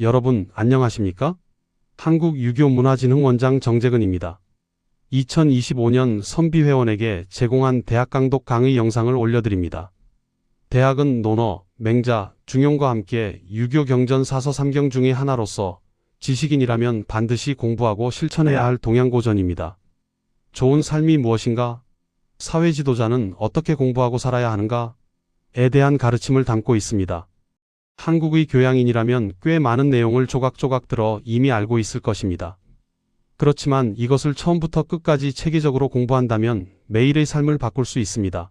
여러분 안녕하십니까? 한국유교문화진흥원장 정재근입니다. 2025년 선비회원에게 제공한 대학 강독 강의 영상을 올려드립니다. 대학은 논어, 맹자, 중용과 함께 유교 경전 사서 삼경 중의 하나로서 지식인이라면 반드시 공부하고 실천해야 할 동양고전입니다. 좋은 삶이 무엇인가? 사회 지도자는 어떻게 공부하고 살아야 하는가? 에 대한 가르침을 담고 있습니다. 한국의 교양인이라면 꽤 많은 내용을 조각조각 들어 이미 알고 있을 것입니다. 그렇지만 이것을 처음부터 끝까지 체계적으로 공부한다면 매일의 삶을 바꿀 수 있습니다.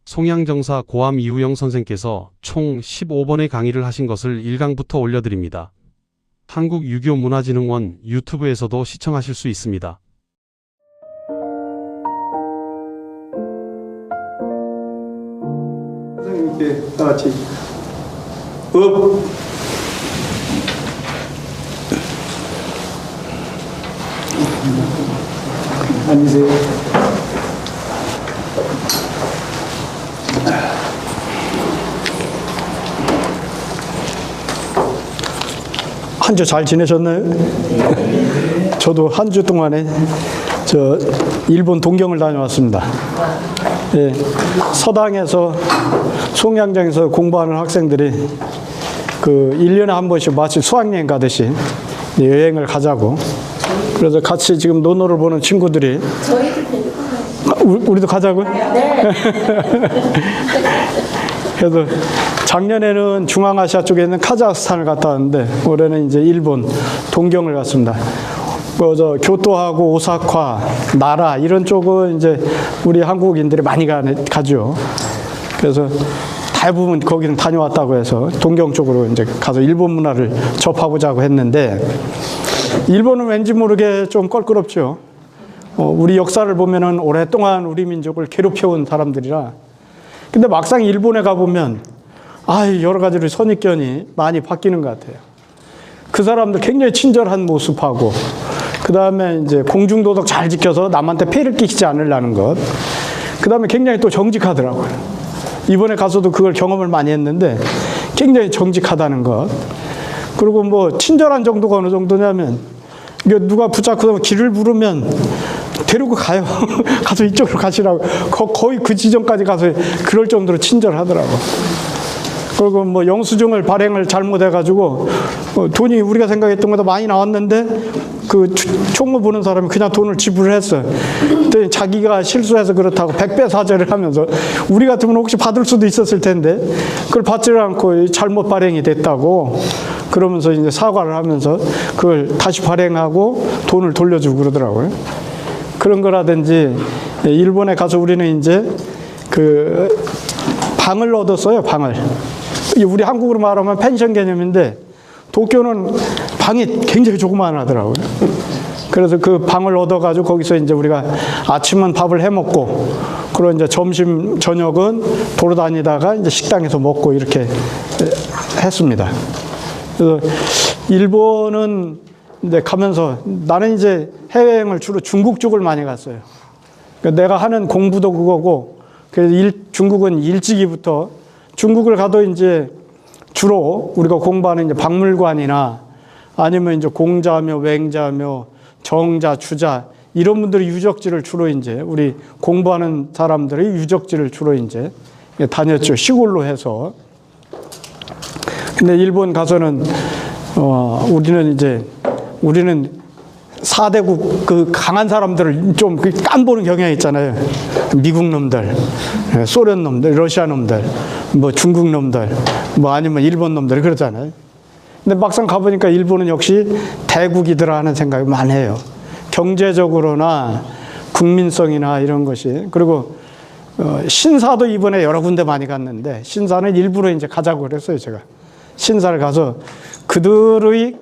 송양정사 고암 이후영 선생께서 총 15번의 강의를 하신 것을 1강부터 올려드립니다. 한국유교문화진흥원 유튜브에서도 시청하실 수 있습니다. 선생님께 다 같이 업 앉으세요. 한 주 잘 지내셨나요? 저도 한 주 동안에 일본 동경을 다녀왔습니다. 예, 서당에서 송양장에서 공부하는 학생들이 1년에 한 번씩 마치 수학여행 가듯이 여행을 가자고. 그래서 같이 지금 논어를 보는 친구들이 우리도 가자고요? 네. 그래서 작년에는 중앙아시아 쪽에 있는 카자흐스탄을 갔다 왔는데 올해는 이제 일본 동경을 갔습니다. 교토하고 오사카, 나라 이런 쪽은 이제 우리 한국인들이 많이 가죠. 그래서 대부분 거기는 다녀왔다고 해서 동경 쪽으로 이제 가서 일본 문화를 접하고자고 했는데 일본은 왠지 모르게 좀 껄끄럽죠. 우리 역사를 보면은 오랫동안 우리 민족을 괴롭혀온 사람들이라. 근데 막상 일본에 가보면 여러 가지로 선입견이 많이 바뀌는 것 같아요. 그 사람들 굉장히 친절한 모습하고 그 다음에 이제 공중도덕 잘 지켜서 남한테 폐를 끼치지 않으려는 것. 그 다음에 굉장히 또 정직하더라고요. 이번에 가서도 그걸 경험을 많이 했는데 굉장히 정직하다는 것. 그리고 친절한 정도가 어느 정도냐면 누가 붙잡고 길을 물으면 데리고 가요. 가서 이쪽으로 가시라고. 거의 그 지점까지 가서 그럴 정도로 친절하더라고. 그리고 영수증을 발행을 잘못해가지고 돈이 우리가 생각했던 것보다 많이 나왔는데 그 총무 보는 사람이 그냥 돈을 지불했어요. 그랬더니 자기가 실수해서 그렇다고 100배 사죄를 하면서 우리 같으면 혹시 받을 수도 있었을 텐데 그걸 받지를 않고 잘못 발행이 됐다고 그러면서 이제 사과를 하면서 그걸 다시 발행하고 돈을 돌려주고 그러더라고요. 그런 거라든지 일본에 가서 우리는 이제 방을 얻었어요. 방을. 우리 한국으로 말하면 펜션 개념인데 도쿄는 방이 굉장히 조그만하더라고요. 그래서 그 방을 얻어가지고 거기서 이제 우리가 아침은 밥을 해 먹고 그리고 이제 점심 저녁은 돌아다니다가 이제 식당에서 먹고 이렇게 했습니다. 그래서 일본은 이제 가면서 나는 이제 해외여행을 주로 중국 쪽을 많이 갔어요. 그러니까 내가 하는 공부도 그거고 그래서 중국은 일찍이부터 중국을 가도 이제 주로 우리가 공부하는 이제 박물관이나 아니면 이제 공자묘, 맹자묘, 정자, 주자 이런 분들의 유적지를 주로 이제 우리 공부하는 사람들의 유적지를 주로 이제 다녔죠. 시골로 해서. 근데 일본 가서는 우리는 4대국 강한 사람들을 좀 깐보는 경향이 있잖아요. 미국 놈들, 소련 놈들, 러시아 놈들, 중국 놈들, 아니면 일본 놈들 그러잖아요. 근데 막상 가보니까 일본은 역시 대국이더라 하는 생각이 많이 해요. 경제적으로나 국민성이나 이런 것이. 그리고 신사도 이번에 여러 군데 많이 갔는데 신사는 일부러 이제 가자고 그랬어요. 제가 신사를 가서 그들의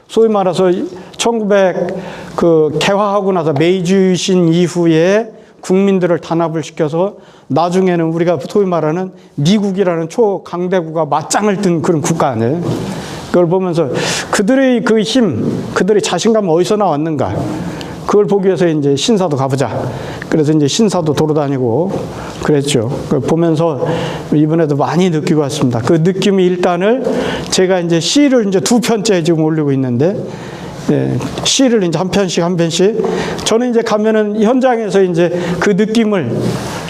소위 말해서 1900 개화하고 나서 메이지 유신 이후에 국민들을 단합을 시켜서 나중에는 우리가 소위 말하는 미국이라는 초강대국가 맞짱을 뜬 그런 국가 아니에요. 그걸 보면서 그들의 그 힘, 그들의 자신감은 어디서 나왔는가. 그걸 보기 위해서 이제 신사도 가보자. 그래서 이제 신사도 돌아다니고 그랬죠. 보면서 이번에도 많이 느끼고 왔습니다. 그 느낌이 일단을 제가 이제 시를 이제 2편째 지금 올리고 있는데, 예, 시를 이제 한 편씩 한 편씩. 저는 이제 가면은 현장에서 이제 그 느낌을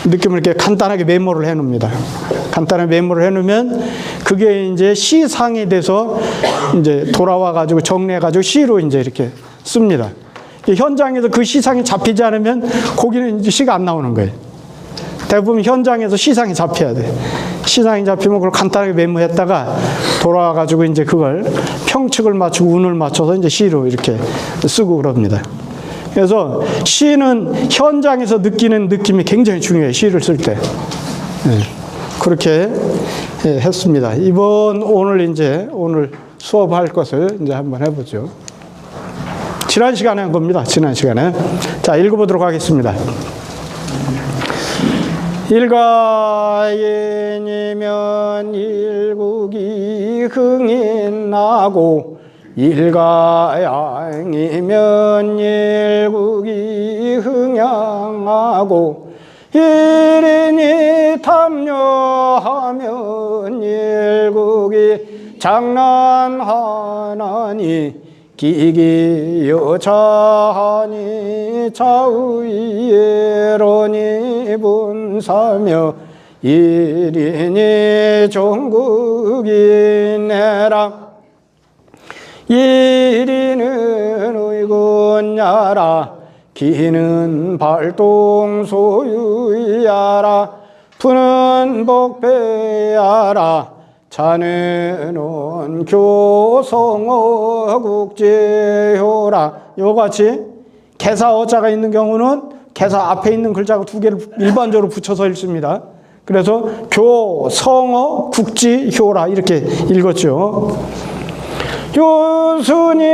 이렇게 간단하게 메모를 해 놓습니다. 간단하게 메모를 해 놓으면 그게 이제 시상이 돼서 이제 돌아와 가지고 정리해 가지고 시로 이제 이렇게 씁니다. 현장에서 그 시상이 잡히지 않으면 거기는 이제 시가 안 나오는 거예요. 대부분 현장에서 시상이 잡혀야 돼. 시상이 잡히면 그걸 간단하게 메모했다가 돌아와가지고 이제 그걸 평측을 맞추고 운을 맞춰서 이제 시로 이렇게 쓰고 그럽니다. 그래서 시는 현장에서 느끼는 느낌이 굉장히 중요해요. 시를 쓸 때. 네. 그렇게 했습니다. 오늘 수업할 것을 이제 한번 해보죠. 지난 시간에 한 겁니다. 지난 시간에. 자, 읽어보도록 하겠습니다. 일가인이면 일국이 흥인나고 일가양이면 일국이 흥양하고 일인이 탐려하면 일국이 장난하나니 기기여자하니 좌우예론이 분사며 일인이 종국이 내라 일인은 의군야라 기는 발동 소유야라 푸는 복배야라 자네는 교성어 국제효라. 요같이 개사 어자가 있는 경우는 개사 앞에 있는 글자가 2개를 일반적으로 붙여서 읽습니다. 그래서 교성어 국지효라 이렇게 읽었죠. 요순이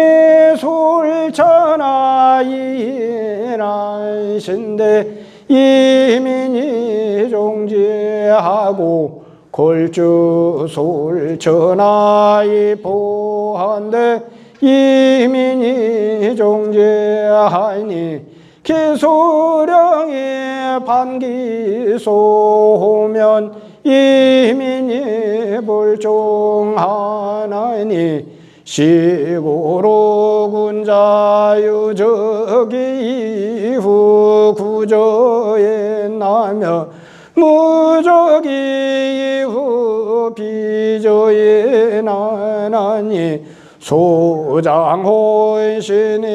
솔천하이나신데 이민이 종지하고 골주 솔천하이 보한데 이민이 종지하니 기소령이 반기소면 이민이 불종하나니 시고로 군자유적이 이후 구조에 나며 무적이 이후 비조에 나나니 소장혼신이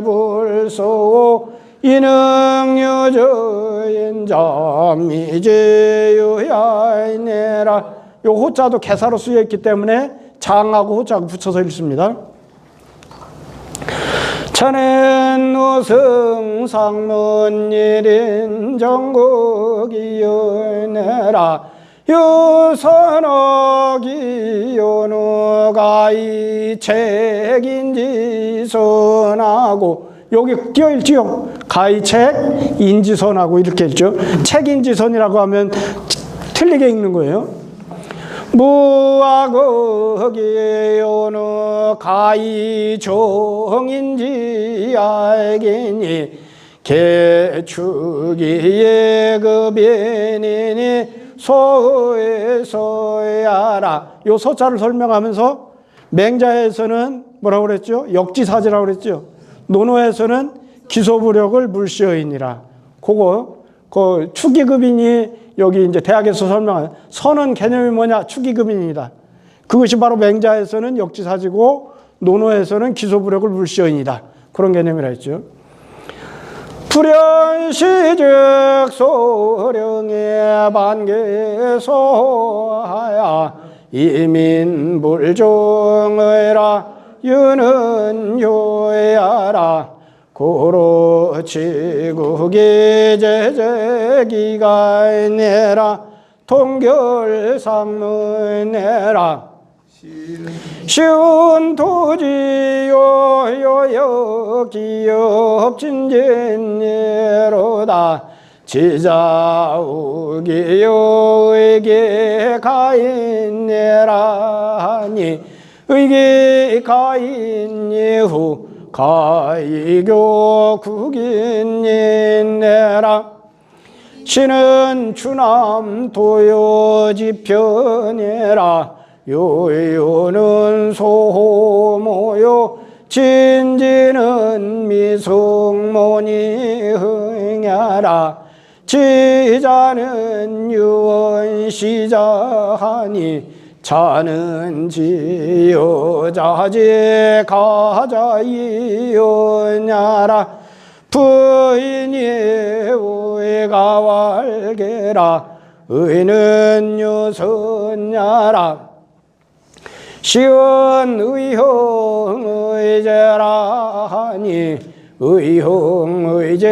불소 이능유저인자 미제유야이네라. 요 호자도 개사로 쓰여 있기 때문에 장하고 호자하고 붙여서 읽습니다. 천엔 우승 상문 일인 정국이여내라 유선옥이 요누가이 책인지 선하고 여기 끼어있지요. 가이책 인지선하고 이렇게 읽죠. 책인지선이라고 하면 틀리게 읽는 거예요. 무학의 요누 가이 종인지 알겠니 개축이 예급이니니 소에서야라. 요 소자를 설명하면서 맹자에서는 뭐라고 그랬죠? 역지사지라고 그랬죠. 논어에서는 기소부력을 물시어이니라. 그 축의급인이 여기 이제 대학에서 설명한 선은 개념이 뭐냐? 축의급인이다. 그것이 바로 맹자에서는 역지사지고 논어에서는 기소부력을 물시어이니다. 그런 개념이라 했죠. 불연시즉 소령의 반개소하야 이민불종의라 유는효야라 고로치국이 제제기가 내라 통결상문내라 쉬운 토지요요여 기업진진예로다 지자우기요에게 가인내라니 의기 가인예후 가이교 국인인내라 신은 추남 도요지편이라 요요는 소모요 진지는 미승모니 흥야라 지자는 유언시자하니 자는 지여자지 가자이언야라 부인이 의가 활개라 의는 유선야라 시은 의형의제라 하니 의형의제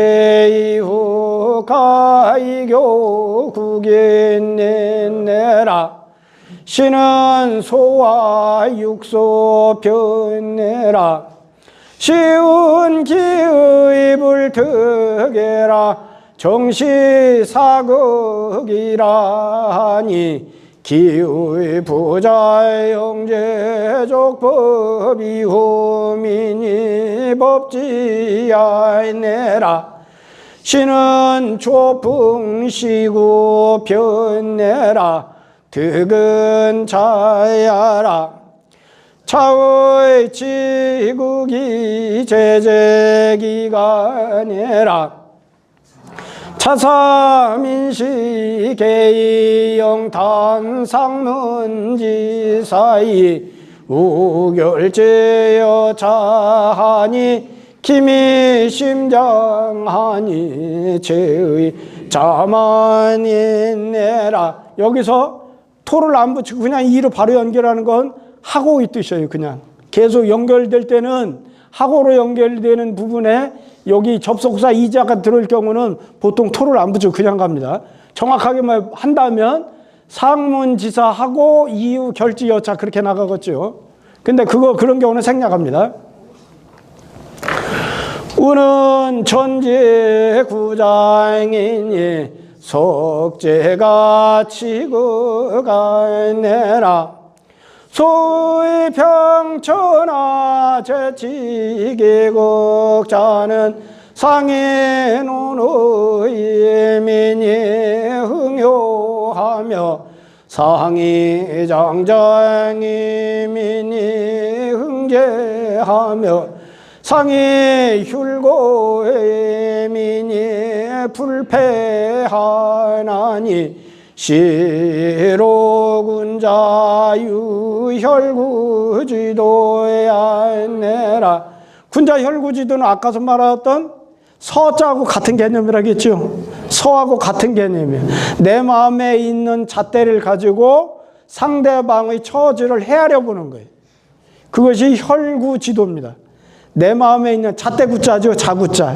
이후 가이교 국인내라 신은 소와 육소 변내라 시운 기의 불특해라 정시사극이라 하니 기의 부자 형제족 법이 후민이 법지야내라 신은 조풍시구 변내라 득은 자야라 차의 지국이 제재기간이라 차사민시 개의영 단상문지사이 우결제여 자하니 김이 심장하니 제의 자만인내라 여기서 토를 안 붙이고 그냥 이로 바로 연결하는 건 하고 이 뜻이에요. 그냥 계속 연결될 때는 하고로 연결되는 부분에 여기 접속사 이자가 들어올 경우는 보통 토를 안 붙이고 그냥 갑니다. 정확하게 한다면 상문지사하고 이유 결지 여차 그렇게 나가겠죠. 근데 그런 경우는 생략합니다. 우는 천재 구장이니 속죄가 치고가 내라 소의 평천하 제치계국자는 상인운의 민이 흥요하며 상이 장장이 민이 흥제하며 상이 휼고의 민이 불패하나니 시로군자 유혈구지도야 내라 군자 혈구지도는 아까서 말했던 서자하고 같은 개념이라겠죠. 서하고 같은 개념이에요. 내 마음에 있는 잣대를 가지고 상대방의 처지를 헤아려 보는 거예요. 그것이 혈구지도입니다. 내 마음에 있는 잣대구자죠. 자구자.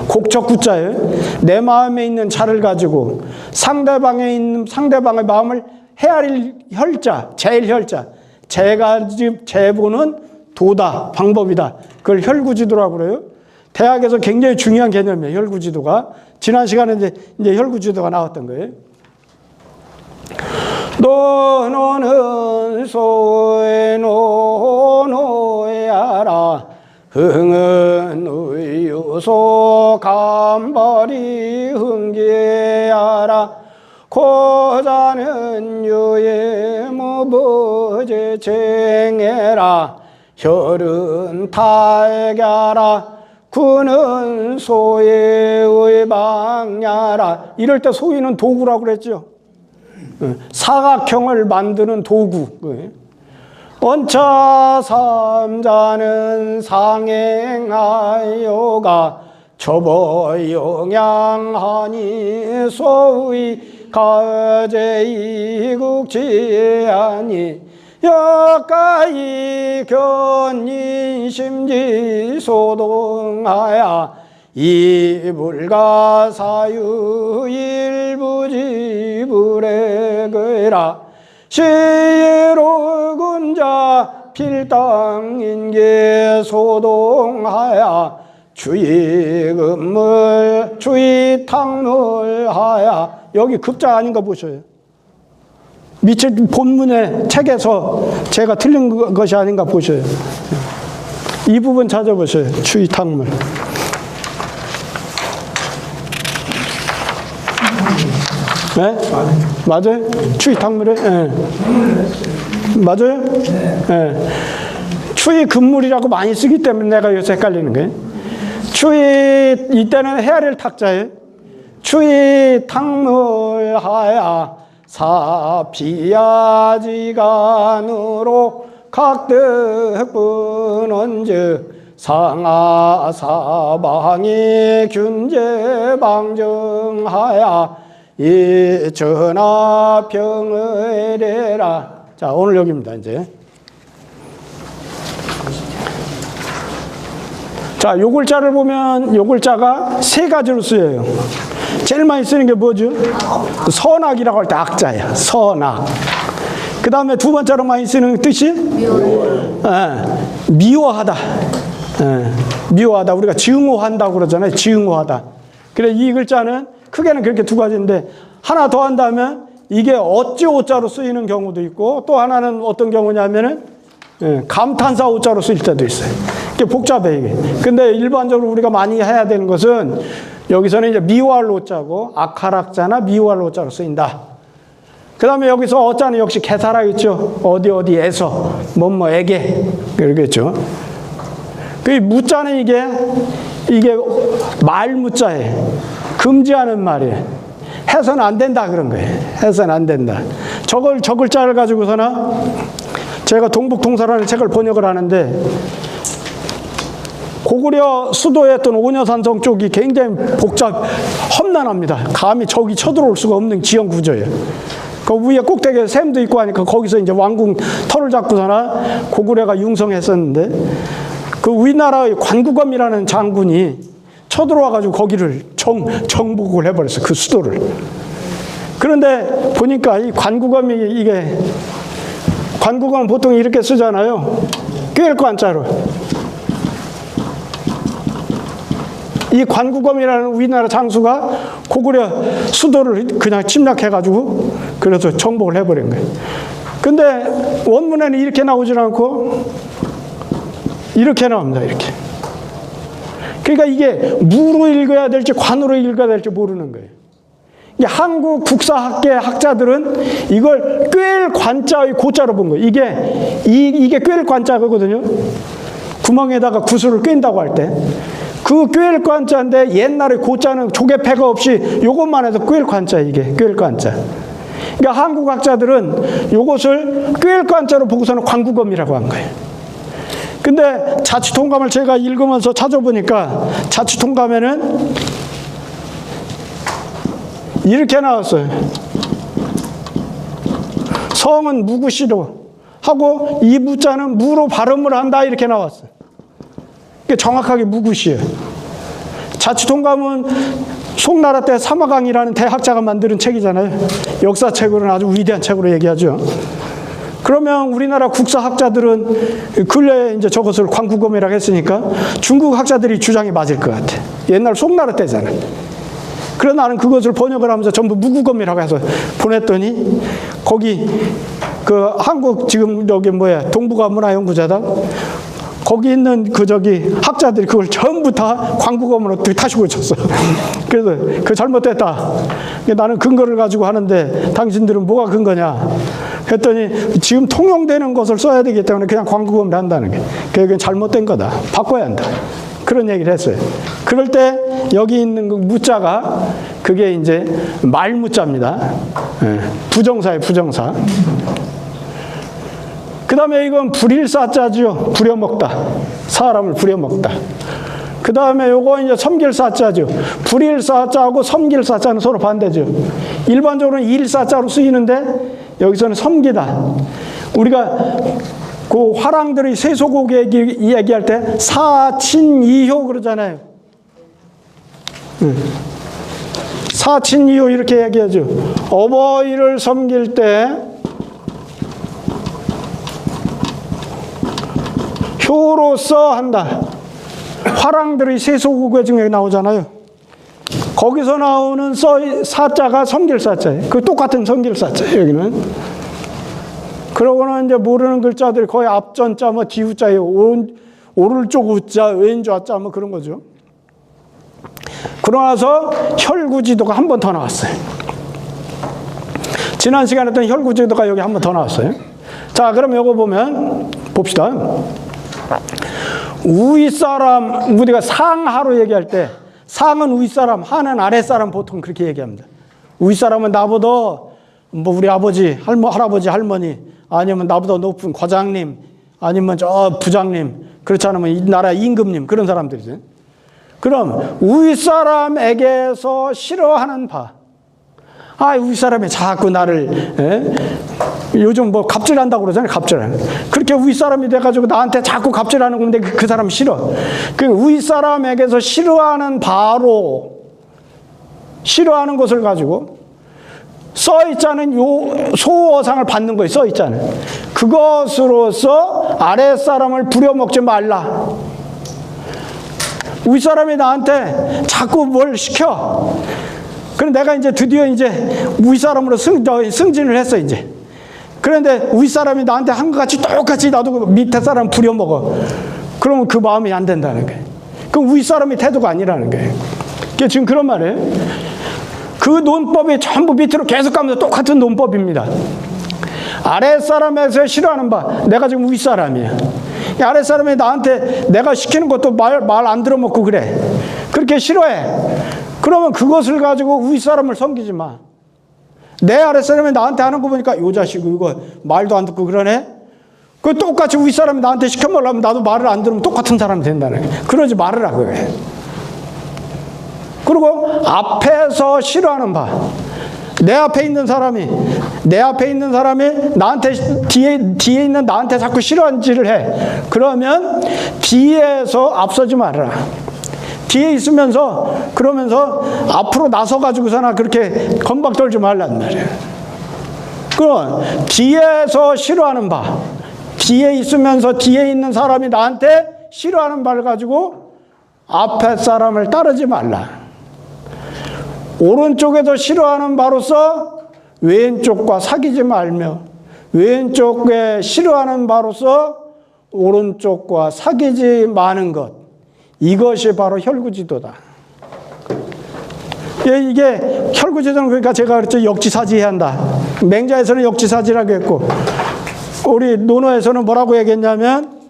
곡적구자예요. 내 마음에 있는 자를 가지고 상대방의 마음을 헤아릴 혈자, 제일 혈자. 재보는 도다, 방법이다. 그걸 혈구지도라고 그래요. 대학에서 굉장히 중요한 개념이에요. 혈구지도가. 지난 시간에 이제 혈구지도가 나왔던 거예요. 노노는 소에 노노야라 흥은 의유소 감벌이 흥계하라 고자는 유예 무부제 쟁해라 혈은 탈갸라 구는 소의 방야라 이럴 때 소위는 도구라고 그랬죠. 사각형을 만드는 도구. 원차 삼자는 상행하여가 초보 영양하니 소의 가제이국지하니 여가이 견인심지 소동하야 이불가 사유 일부지불에 그라 시로 군자 필당인계 소동하야 주의금물 주의탕물하야 여기 급자 아닌 거 보셔요. 밑에 본문의 책에서 제가 틀린 것이 아닌가 보셔요. 이 부분 찾아보세요. 추위탕물. 네? 맞아요? 추위탕물에? 네. 맞아요? 네. 추위 금물이라고 많이 쓰기 때문에 내가 요새 헷갈리는 거예요. 추위, 이때는 헤아릴 탁자예요. 추위 탕물 하야 사피야지간으로 각득분언즉 상하사방이 균제방정하야 이 전하평의래라. 자, 오늘 여기입니다. 이제 자, 요 글자를 보면 요 글자가 세 가지로 쓰여요. 제일 많이 쓰는 게 뭐죠? 선악이라고 할 때 악자야. 선악. 그 다음에 두 번째로 많이 쓰는 뜻이 미워하다. 미워하다. 우리가 증오한다고 그러잖아요. 증오하다. 그래, 이 글자는 크게는 그렇게 두 가지인데 하나 더 한다면 이게 어찌 오자로 쓰이는 경우도 있고 또 하나는 어떤 경우냐면은 감탄사 오자로 쓰일 때도 있어요. 이게 복잡해 이게. 근데 일반적으로 우리가 많이 해야 되는 것은 여기서는 이제 미워할 오자고 악할 악자나 미워할 오자로 쓰인다. 그 다음에 여기서 어자는 역시 개사라겠죠. 어디에서 뭐뭐에게 그러겠죠. 그 무자는 이게 말무자예요. 금지하는 말이에요. 해서는 안 된다 그런 거예요. 해서는 안 된다. 저 글자를 가지고서나 제가 동북동서라는 책을 번역을 하는데 고구려 수도였던 오녀산성 쪽이 굉장히 험난합니다. 감히 적이 쳐들어올 수가 없는 지형 구조예요. 그 위에 꼭대기에 샘도 있고 하니까 거기서 이제 왕궁 터를 잡고서나 고구려가 융성했었는데 그 우리나라의 관구검이라는 장군이 쳐들어와가지고 거기를 정복을 해버렸어요. 그 수도를. 그런데 보니까 이 관구검이 관구검은 보통 이렇게 쓰잖아요. 꿰일관자로. 이 관구검이라는 우리나라 장수가 고구려 수도를 그냥 침략해가지고 그래서 정복을 해버린 거예요. 근데 원문에는 이렇게 나오질 않고 이렇게 나옵니다. 이렇게. 그러니까 이게 무로 읽어야 될지 관으로 읽어야 될지 모르는 거예요. 한국 국사학계 학자들은 이걸 꿰일관자의 고자로 본 거예요. 이게 꿰일관자거든요. 구멍에다가 구슬을 꿰인다고 할 때. 그 꿰일관자인데 옛날에 고자는 조개패가 없이 요것만 해서 꿰일관자 이게 꿰일관자. 그러니까 한국 학자들은 요것을 꿰일관자로 보고서는 관구검이라고 한 거예요. 근데 자취통감을 제가 읽으면서 찾아보니까 자취통감에는 이렇게 나왔어요. 성은 무구시로 하고 이 무자는 무로 발음을 한다 이렇게 나왔어요. 정확하게 무구시예요. 자취통감은 송나라 때 사마강이라는 대학자가 만드는 책이잖아요. 역사책으로는 아주 위대한 책으로 얘기하죠. 그러면 우리나라 국사학자들은 근래에 이제 저것을 관구검이라고 했으니까 중국 학자들이 주장이 맞을 것 같아. 옛날 송나라 때잖아. 그래서 나는 그것을 번역을 하면서 전부 무구검이라고 해서 보냈더니 거기 그 한국 지금 여기 동북아 문화연구자단 거기 있는 학자들이 그걸 전부 다 관구검으로 다시 고쳤어. 그래서 그 잘못됐다. 나는 근거를 가지고 하는데 당신들은 뭐가 근거냐? 했더니 지금 통용되는 것을 써야 되기 때문에 그냥 관구검을 한다는 게. 그게 잘못된 거다. 바꿔야 한다. 그런 얘기를 했어요. 그럴 때 여기 있는 그 무자가 그게 이제 말무자입니다. 부정사예요, 부정사. 그 다음에 이건 불일사자죠. 부려먹다. 사람을 부려먹다. 그 다음에 요거 이제 섬길사자죠. 불일사자하고 섬길사자는 서로 반대죠. 일반적으로는 일사자로 쓰이는데 여기서는 섬기다. 우리가 그 화랑들의 세소곡 얘기할 때 사친이효 그러잖아요. 사친이효 이렇게 얘기하죠. 어버이를 섬길 때 효로서 한다. 화랑들의 세소곡 중에 나오잖아요. 거기서 나오는 사자가 섬길사자예요. 그 똑같은 섬길사자예요. 여기는. 그러고는 이제 모르는 글자들이 거의 앞전자, 뒤후자예요. 오른쪽 우자, 왼쪽 아자 뭐 그런 거죠. 그러고 나서 혈구지도가 한 번 더 나왔어요. 지난 시간에 했던 혈구지도가 여기 한 번 더 나왔어요. 자, 그럼 이거 보면 봅시다. 윗사람, 우리가 상하로 얘기할 때 상은 윗사람, 하는 아랫사람 보통 그렇게 얘기합니다. 윗사람은 나보다 뭐 우리 아버지, 할아버지, 할머니, 아니면 나보다 높은 과장님, 아니면 저 부장님, 그렇지 않으면 이 나라 임금님, 그런 사람들이죠. 그럼 윗사람에게서 싫어하는 바, 윗사람이 자꾸 나를, 요즘 뭐 갑질한다고 그러잖아요. 갑질하는. 그렇게 윗사람이 돼가지고 나한테 자꾸 갑질하는 건데 그 사람 싫어. 그 윗사람에게서 싫어하는 바로 싫어하는 것을 가지고 써 있자는 요 소어상을 받는 거예요. 써 있자는. 그것으로서 아랫사람을 부려먹지 말라. 윗사람이 나한테 자꾸 뭘 시켜. 그럼 내가 이제 드디어 이제 윗사람으로 승진을 했어, 이제. 그런데 윗사람이 나한테 한 것 같이 똑같이 나도 그 밑에 사람 부려먹어. 그러면 그 마음이 안 된다는 거예요. 그럼 윗사람이 태도가 아니라는 거예요. 그게 지금 그런 말이에요. 그 논법이 전부 밑으로 계속 가면서 똑같은 논법입니다. 아랫사람에서 싫어하는 바, 내가 지금 윗사람이야. 아랫사람이 나한테 내가 시키는 것도 말 안 들어먹고 그래. 그렇게 싫어해. 그러면 그것을 가지고 윗사람을 섬기지 마. 내 아랫사람이 나한테 하는 거 보니까 요 자식 이거 말도 안 듣고 그러네. 그 똑같이 윗사람이 나한테 시켜먹으려면 나도 말을 안 들으면 똑같은 사람이 된다는 거예요. 그러지 말으라 그래. 그리고 앞에서 싫어하는 바, 내 앞에 있는 사람이 나한테 뒤에 있는 나한테 자꾸 싫어하는 짓을 해. 그러면 뒤에서 앞서지 말아라. 뒤에 있으면서 그러면서 앞으로 나서 가지고서나 그렇게 건박 떨지 말란 말이에요. 그럼 뒤에서 싫어하는 바, 뒤에 있으면서 뒤에 있는 사람이 나한테 싫어하는 바를 가지고 앞에 사람을 따르지 말라. 오른쪽에서 싫어하는 바로서 왼쪽과 사귀지 말며, 왼쪽에 싫어하는 바로서 오른쪽과 사귀지 마는 것, 이것이 바로 혈구지도다. 이게 혈구지도는 그러니까 제가 그랬죠. 역지사지해야 한다. 맹자에서는 역지사지라고 했고, 우리 논어에서는 뭐라고 얘기했냐면,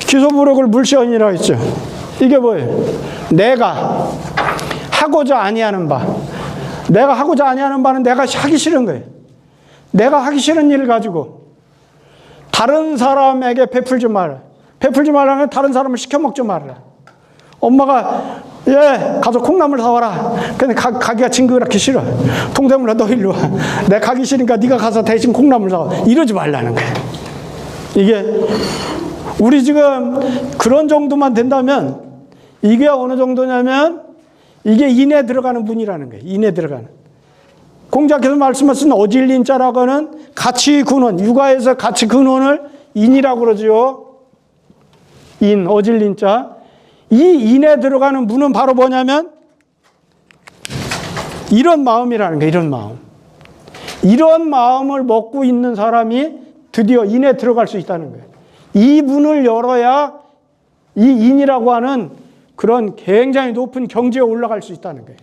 기소부력을 물시언이라 했죠. 이게 뭐예요? 내가 하고자 아니하는 바. 내가 하고자 아니하는 바는 내가 하기 싫은 거예요. 내가 하기 싫은 일을 가지고 다른 사람에게 베풀지 마라. 베풀지 말라면 다른 사람을 시켜먹지 말라. 엄마가 가서 콩나물 사와라. 근데 가기가 징그럽게 싫어. 동생물아 너 일로 와. 내가 가기 싫으니까 네가 가서 대신 콩나물 사와. 이러지 말라는 거예요. 이게 우리 지금 그런 정도만 된다면 이게 어느 정도냐면 이게 인에 들어가는 분이라는 거예요. 인에 들어가는. 공자께서 말씀하신 어질린자라고 하는 가치 근원, 육아에서 가치 근원을 인이라고 그러죠. 인, 어질린자. 이 인에 들어가는 분은 바로 뭐냐면 이런 마음이라는 거예요. 이런 마음. 이런 마음을 먹고 있는 사람이 드디어 인에 들어갈 수 있다는 거예요. 이 문을 열어야 이 인이라고 하는 그런 굉장히 높은 경지에 올라갈 수 있다는 거예요.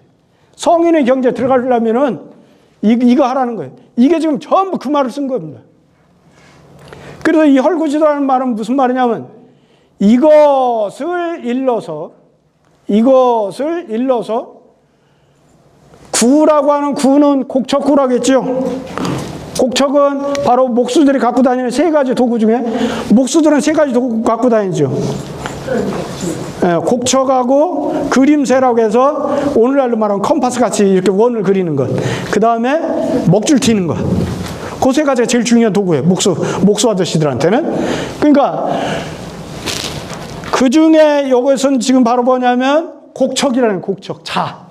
성인의 경지에 들어가려면은 이거 하라는 거예요. 이게 지금 전부 그 말을 쓴 겁니다. 그래서 이 헐구지도라는 말은 무슨 말이냐면 이것을 일러서 구라고 하는 구는 곡척구라고 했죠. 곡척은 바로 목수들이 갖고 다니는 세 가지 도구 중에 목수들은 세 가지 도구 갖고 다니죠. 곡척하고 그림새라고 해서 오늘날로 말하면 컴파스 같이 이렇게 원을 그리는 것. 그 다음에 먹줄 튀는 것. 그 세 가지가 제일 중요한 도구예요. 목수 아저씨들한테는. 그러니까 그 중에 이것은 지금 바로 뭐냐면 곡척이라는 곡척, 자.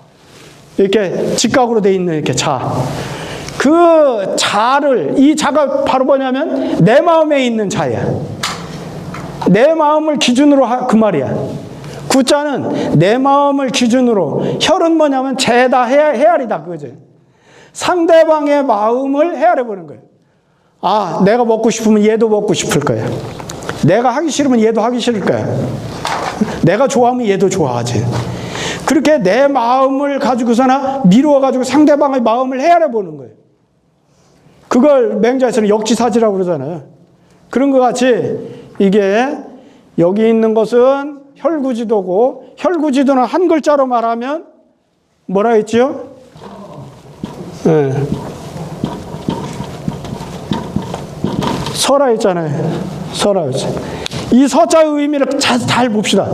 이렇게 직각으로 돼 있는 이렇게 자. 그 자를, 이 자가 바로 뭐냐면 내 마음에 있는 자야. 내 마음을 기준으로 그 말이야. 구자는 내 마음을 기준으로, 혈은 뭐냐면 죄다 헤아리다 그거지. 상대방의 마음을 헤아려 보는 거예요. 아, 내가 먹고 싶으면 얘도 먹고 싶을 거야. 내가 하기 싫으면 얘도 하기 싫을 거야. 내가 좋아하면 얘도 좋아하지. 그렇게 내 마음을 가지고서나 미루어 가지고 상대방의 마음을 헤아려 보는 거예요. 그걸 맹자에서는 역지사지라고 그러잖아요. 그런 것 같이 이게 여기 있는 것은 혈구지도고, 혈구지도는 한 글자로 말하면 뭐라 했죠? 네. 서라 했잖아요. 서라 했죠. 이 서자의 의미를 잘 봅시다.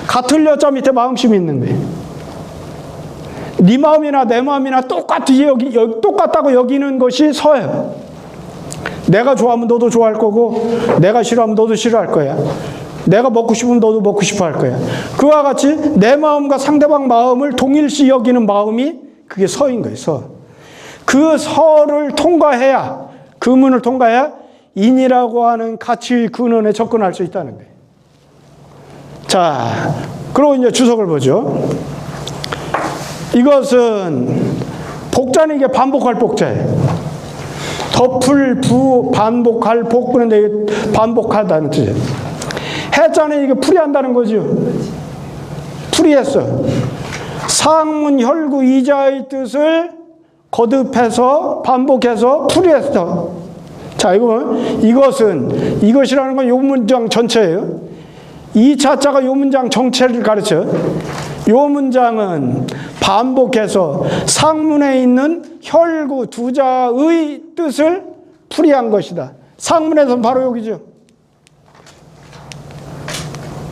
같을 여자 밑에 마음심이 있는 거예요. 네 마음이나 내 마음이나 똑같다고 여기는 것이 서예요. 내가 좋아하면 너도 좋아할 거고, 내가 싫어하면 너도 싫어할 거야. 내가 먹고 싶으면 너도 먹고 싶어 할 거야. 그와 같이 내 마음과 상대방 마음을 동일시 여기는 마음이 그게 서인 거예요. 서. 그 서를 통과해야, 그 문을 통과해야 인이라고 하는 가치의 근원에 접근할 수 있다는 거예요. 자, 그리고 이제 주석을 보죠. 이것은 복자는 이게 반복할 복자예요. 덮을, 부, 반복할, 복부는데 반복하다는 뜻이에요. 해자는 이게 풀이한다는 거죠. 풀이했어. 상문, 혈구, 이자의 뜻을 거듭해서 반복해서 풀이했어. 자, 이것은, 이것이라는 건 요 문장 전체예요. 이 자자가 요 문장 정체를 가르쳐. 요 문장은 반복해서 상문에 있는 혈구 두자의 뜻을 풀이한 것이다. 상문에서는 바로 여기죠.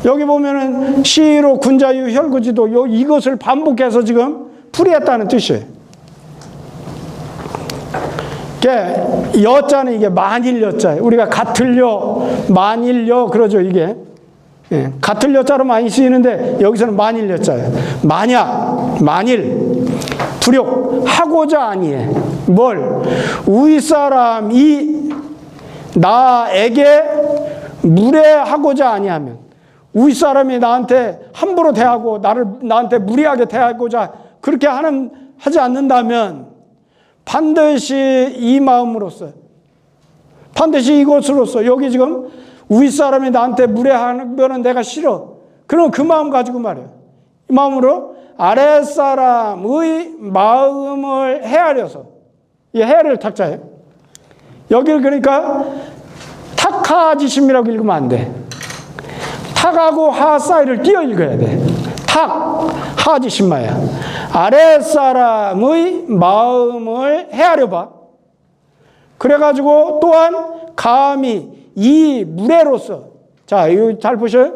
여기 보면은 시로 군자유 혈구지도 이것을 반복해서 지금 풀이했다는 뜻이에요. 여자는 이게 만일 여자예요. 우리가 같을 여, 만일 여 그러죠, 이게. 예, 같을 여자로 많이 쓰이는데 여기서는 만일 여자예요. 만약, 만일, 불욕, 하고자 아니해. 뭘? 윗사람이 나에게 무례하고자 아니하면, 윗사람이 나한테 함부로 대하고 나한테 무리하게 대하고자 그렇게 하지 않는다면 반드시 이 마음으로써, 반드시 이것으로써, 여기 지금 윗사람이 나한테 무례하면 내가 싫어. 그럼 그 마음 가지고 말이에요. 이 마음으로 아랫사람의 마음을 헤아려서, 이 헤아릴 탁자예요. 여기를 그러니까 탁하지심이라고 읽으면 안 돼. 탁하고 하 사이를 띄어 읽어야 돼. 탁, 하지심마야. 아랫사람의 마음을 헤아려봐. 그래가지고 또한 감히 이 무례로서, 자, 이거 잘 보셔요.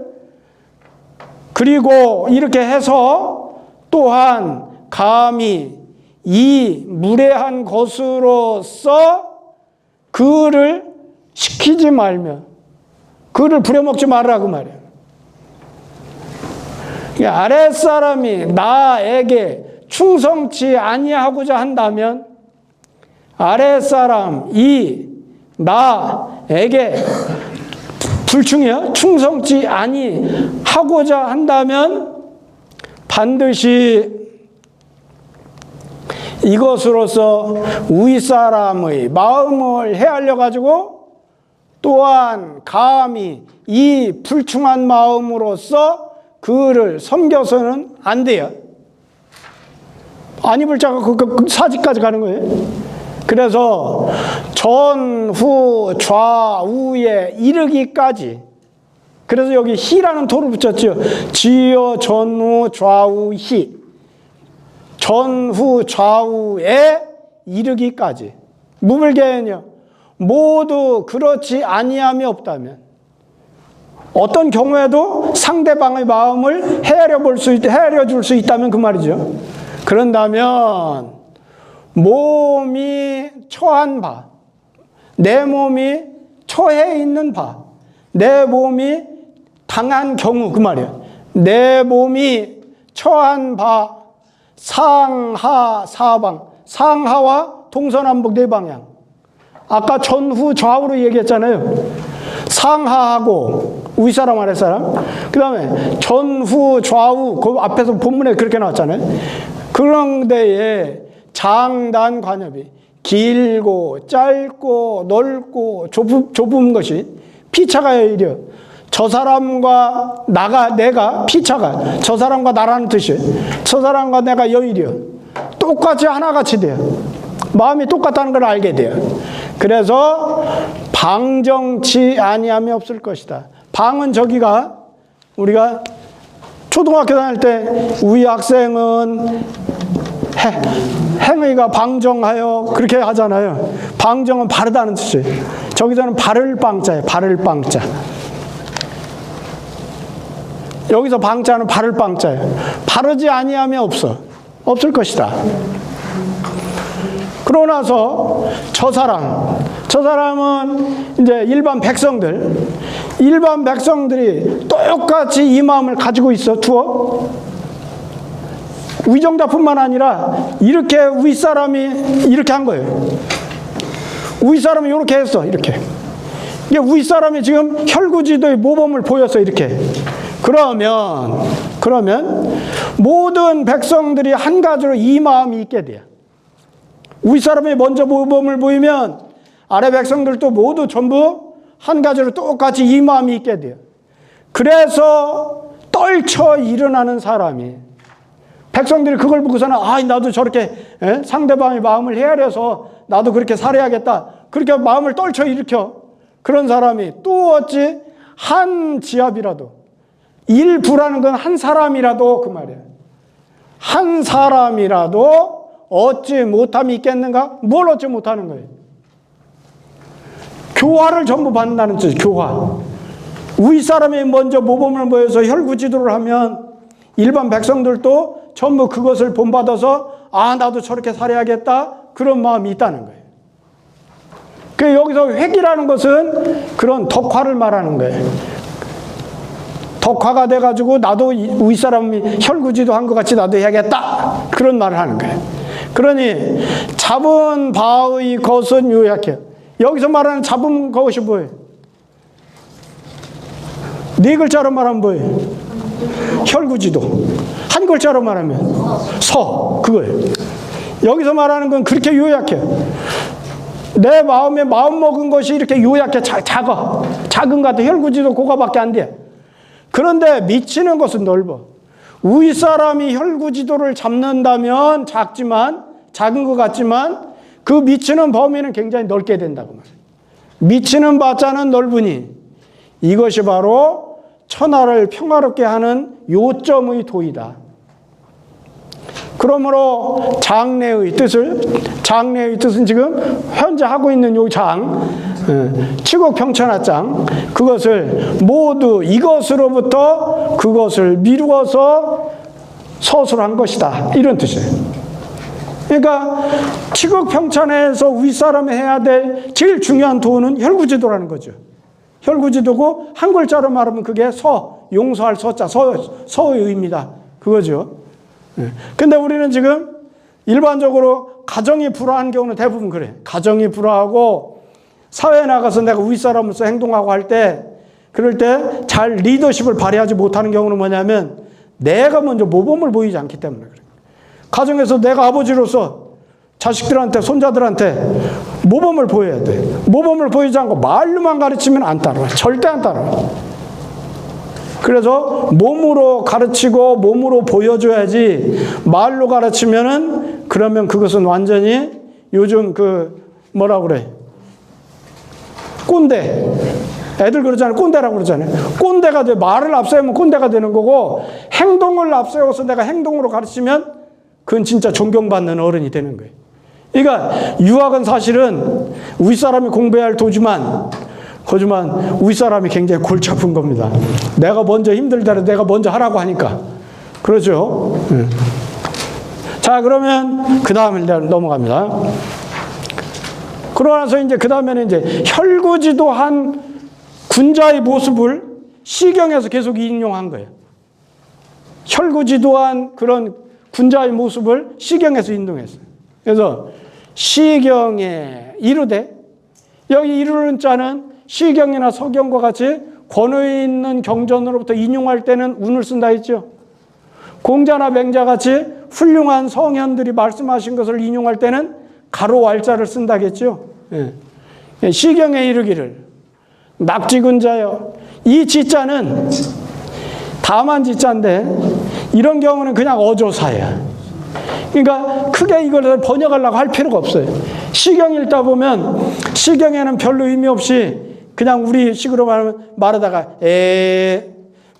그리고 이렇게 해서 또한 감히 이 무례한 것으로서 그를 시키지 말며 그를 부려먹지 말라고 말이에요. 아랫사람이 나에게 충성치 아니하고자 한다면 아랫사람이 나에게 불충이요, 충성치 아니하고자 한다면 반드시 이것으로서 윗사람의 마음을 헤아려 가지고 또한 감히 이 불충한 마음으로서 그를 섬겨서는 안 돼요. 아니 불자가 그 사지까지 가는 거예요. 그래서 전후 좌우에 이르기까지, 그래서 여기 희라는 토를 붙였죠. 지어 전후 좌우 희, 전후 좌우에 이르기까지. 무불개는요, 모두 그렇지 아니함이 없다면, 어떤 경우에도 상대방의 마음을 헤아려 줄 수 있다면 그 말이죠. 그런다면 몸이 처한 바, 내 몸이 처해 있는 바, 내 몸이 당한 경우 그 말이에요. 내 몸이 처한 바 상하 사방, 상하와 동서남북 네 방향. 아까 전후 좌우로 얘기했잖아요. 상하하고 윗사람 아랫사람. 그 다음에 전후 좌우 그 앞에서 본문에 그렇게 나왔잖아요. 그런 데에 장단 관엽이 길고 짧고 넓고 좁은 것이 피차가 이려 저 사람과 내가 피차가 저 사람과 나라는 뜻이 저 사람과 내가 여이려 똑같이 하나같이 돼요. 마음이 똑같다는 걸 알게 돼요. 그래서 방정치 아니함이 없을 것이다. 방은 저기가 우리가 초등학교 다닐 때 우리 학생은 행위가 방정하여 그렇게 하잖아요. 방정은 바르다는 뜻이에요. 저기서는 바를 방자예요. 바를 방자. 여기서 방자는 바를 방자예요. 바르지 아니함이 없을 것이다. 그러고 나서 저 사람은 이제 일반 백성들이 똑같이 이 마음을 가지고 있어 위정자뿐만 아니라 이렇게 윗사람이 이렇게 한 거예요. 윗사람이 이렇게 했어. 이렇게. 이게 윗사람이 지금 혈구지도의 모범을 보였어. 이렇게. 그러면 모든 백성들이 한 가지로 이 마음이 있게 돼요. 윗사람이 먼저 모범을 보이면 아래 백성들도 모두 전부 한 가지로 똑같이 이 마음이 있게 돼요. 그래서 떨쳐 일어나는 사람이 백성들이 그걸 보고서는 나도 저렇게 상대방의 마음을 헤아려서 나도 그렇게 살아야겠다. 그렇게 마음을 떨쳐 일으켜. 그런 사람이 또 어찌 한 지압이라도 일부라는 건 한 사람이라도 그 말이에요. 한 사람이라도 얻지 못함이 있겠는가? 뭘 얻지 못하는 거예요? 교화를 전부 받는다는 뜻이에요. 교화. 윗사람이 먼저 모범을 보여서 혈구지도를 하면 일반 백성들도 전부 그것을 본받아서 나도 저렇게 살아야겠다. 그런 마음이 있다는 거예요. 그 여기서 획이라는 것은 그런 덕화를 말하는 거예요. 덕화가 돼가지고 나도 윗사람이 혈구지도 한 것 같이 나도 해야겠다. 그런 말을 하는 거예요. 그러니 잡은 바의 것은 요약해요. 여기서 말하는 잡은 것이 뭐예요? 네 글자로 말하면 뭐예요? 혈구지도. 한 글자로 말하면 그거예요. 여기서 말하는 건 그렇게 요약해요. 내 마음에 마음 먹은 것이 이렇게 요약해 작은 것 같아. 혈구지도 그거밖에 안 돼. 그런데 미치는 것은 넓어. 윗사람이 혈구지도를 잡는다면 작은 것 같지만 그 미치는 범위는 굉장히 넓게 된다고 말해요. 미치는 바자는 넓으니 이것이 바로 천하를 평화롭게 하는 요점의 도이다. 그러므로 장래의 뜻은 지금 현재 하고 있는 요 치국평천하장 그것을 모두 이것으로부터 그것을 미루어서 서술한 것이다. 이런 뜻이에요. 그러니까 치국평천에서 윗사람이 해야 될 제일 중요한 도는 혈구지도라는 거죠. 혈구지도고 한 글자로 말하면 그게 용서할 서자, 서의 의미다. 그거죠. 근데 우리는 지금 일반적으로 가정이 불화한 경우는 대부분 그래. 가정이 불화하고 사회에 나가서 내가 윗사람으로서 행동하고 그럴 때 잘 리더십을 발휘하지 못하는 경우는 뭐냐면 내가 먼저 모범을 보이지 않기 때문에 그래. 가정에서 내가 아버지로서 자식들한테 손자들한테 모범을 보여야 돼. 모범을 보이지 않고 말로만 가르치면 안 따라와. 절대 안 따라와. 그래서 몸으로 가르치고 몸으로 보여줘야지 말로 가르치면은 그러면 그것은 완전히 요즘 뭐라고 그래? 꼰대. 애들 그러잖아요. 꼰대라고 그러잖아요. 꼰대가 돼. 말을 앞세우면 꼰대가 되는 거고 행동을 앞세워서 내가 행동으로 가르치면 그건 진짜 존경받는 어른이 되는 거예요. 그러니까 유학은 사실은 윗사람이 공부해야 할 도지만 윗사람이 굉장히 골치 아픈 겁니다. 내가 먼저 힘들더라도 내가 먼저 하라고 하니까. 그렇죠? 자, 그러면 그 다음에 넘어갑니다. 그러고 나서 그 다음에는 혈구지도한 군자의 모습을 시경에서 계속 인용한 거예요. 혈구지도한 그런 군자의 모습을 시경에서 인용했어요. 그래서 시경에 이르되 여기 이르는 자는 시경이나 서경과 같이 권위 있는 경전으로부터 인용할 때는 운을 쓴다 했죠. 공자나 맹자 같이 훌륭한 성현들이 말씀하신 것을 인용할 때는 가로 왈자를 쓴다겠죠. 예. 시경에 이르기를 낙지군자여. 이 지자는 다만 지자인데 이런 경우는 그냥 어조사야. 그러니까 크게 이걸 번역하려고 할 필요가 없어요. 시경 읽다 보면 시경에는 별로 의미 없이 그냥 우리 식으로 말하다가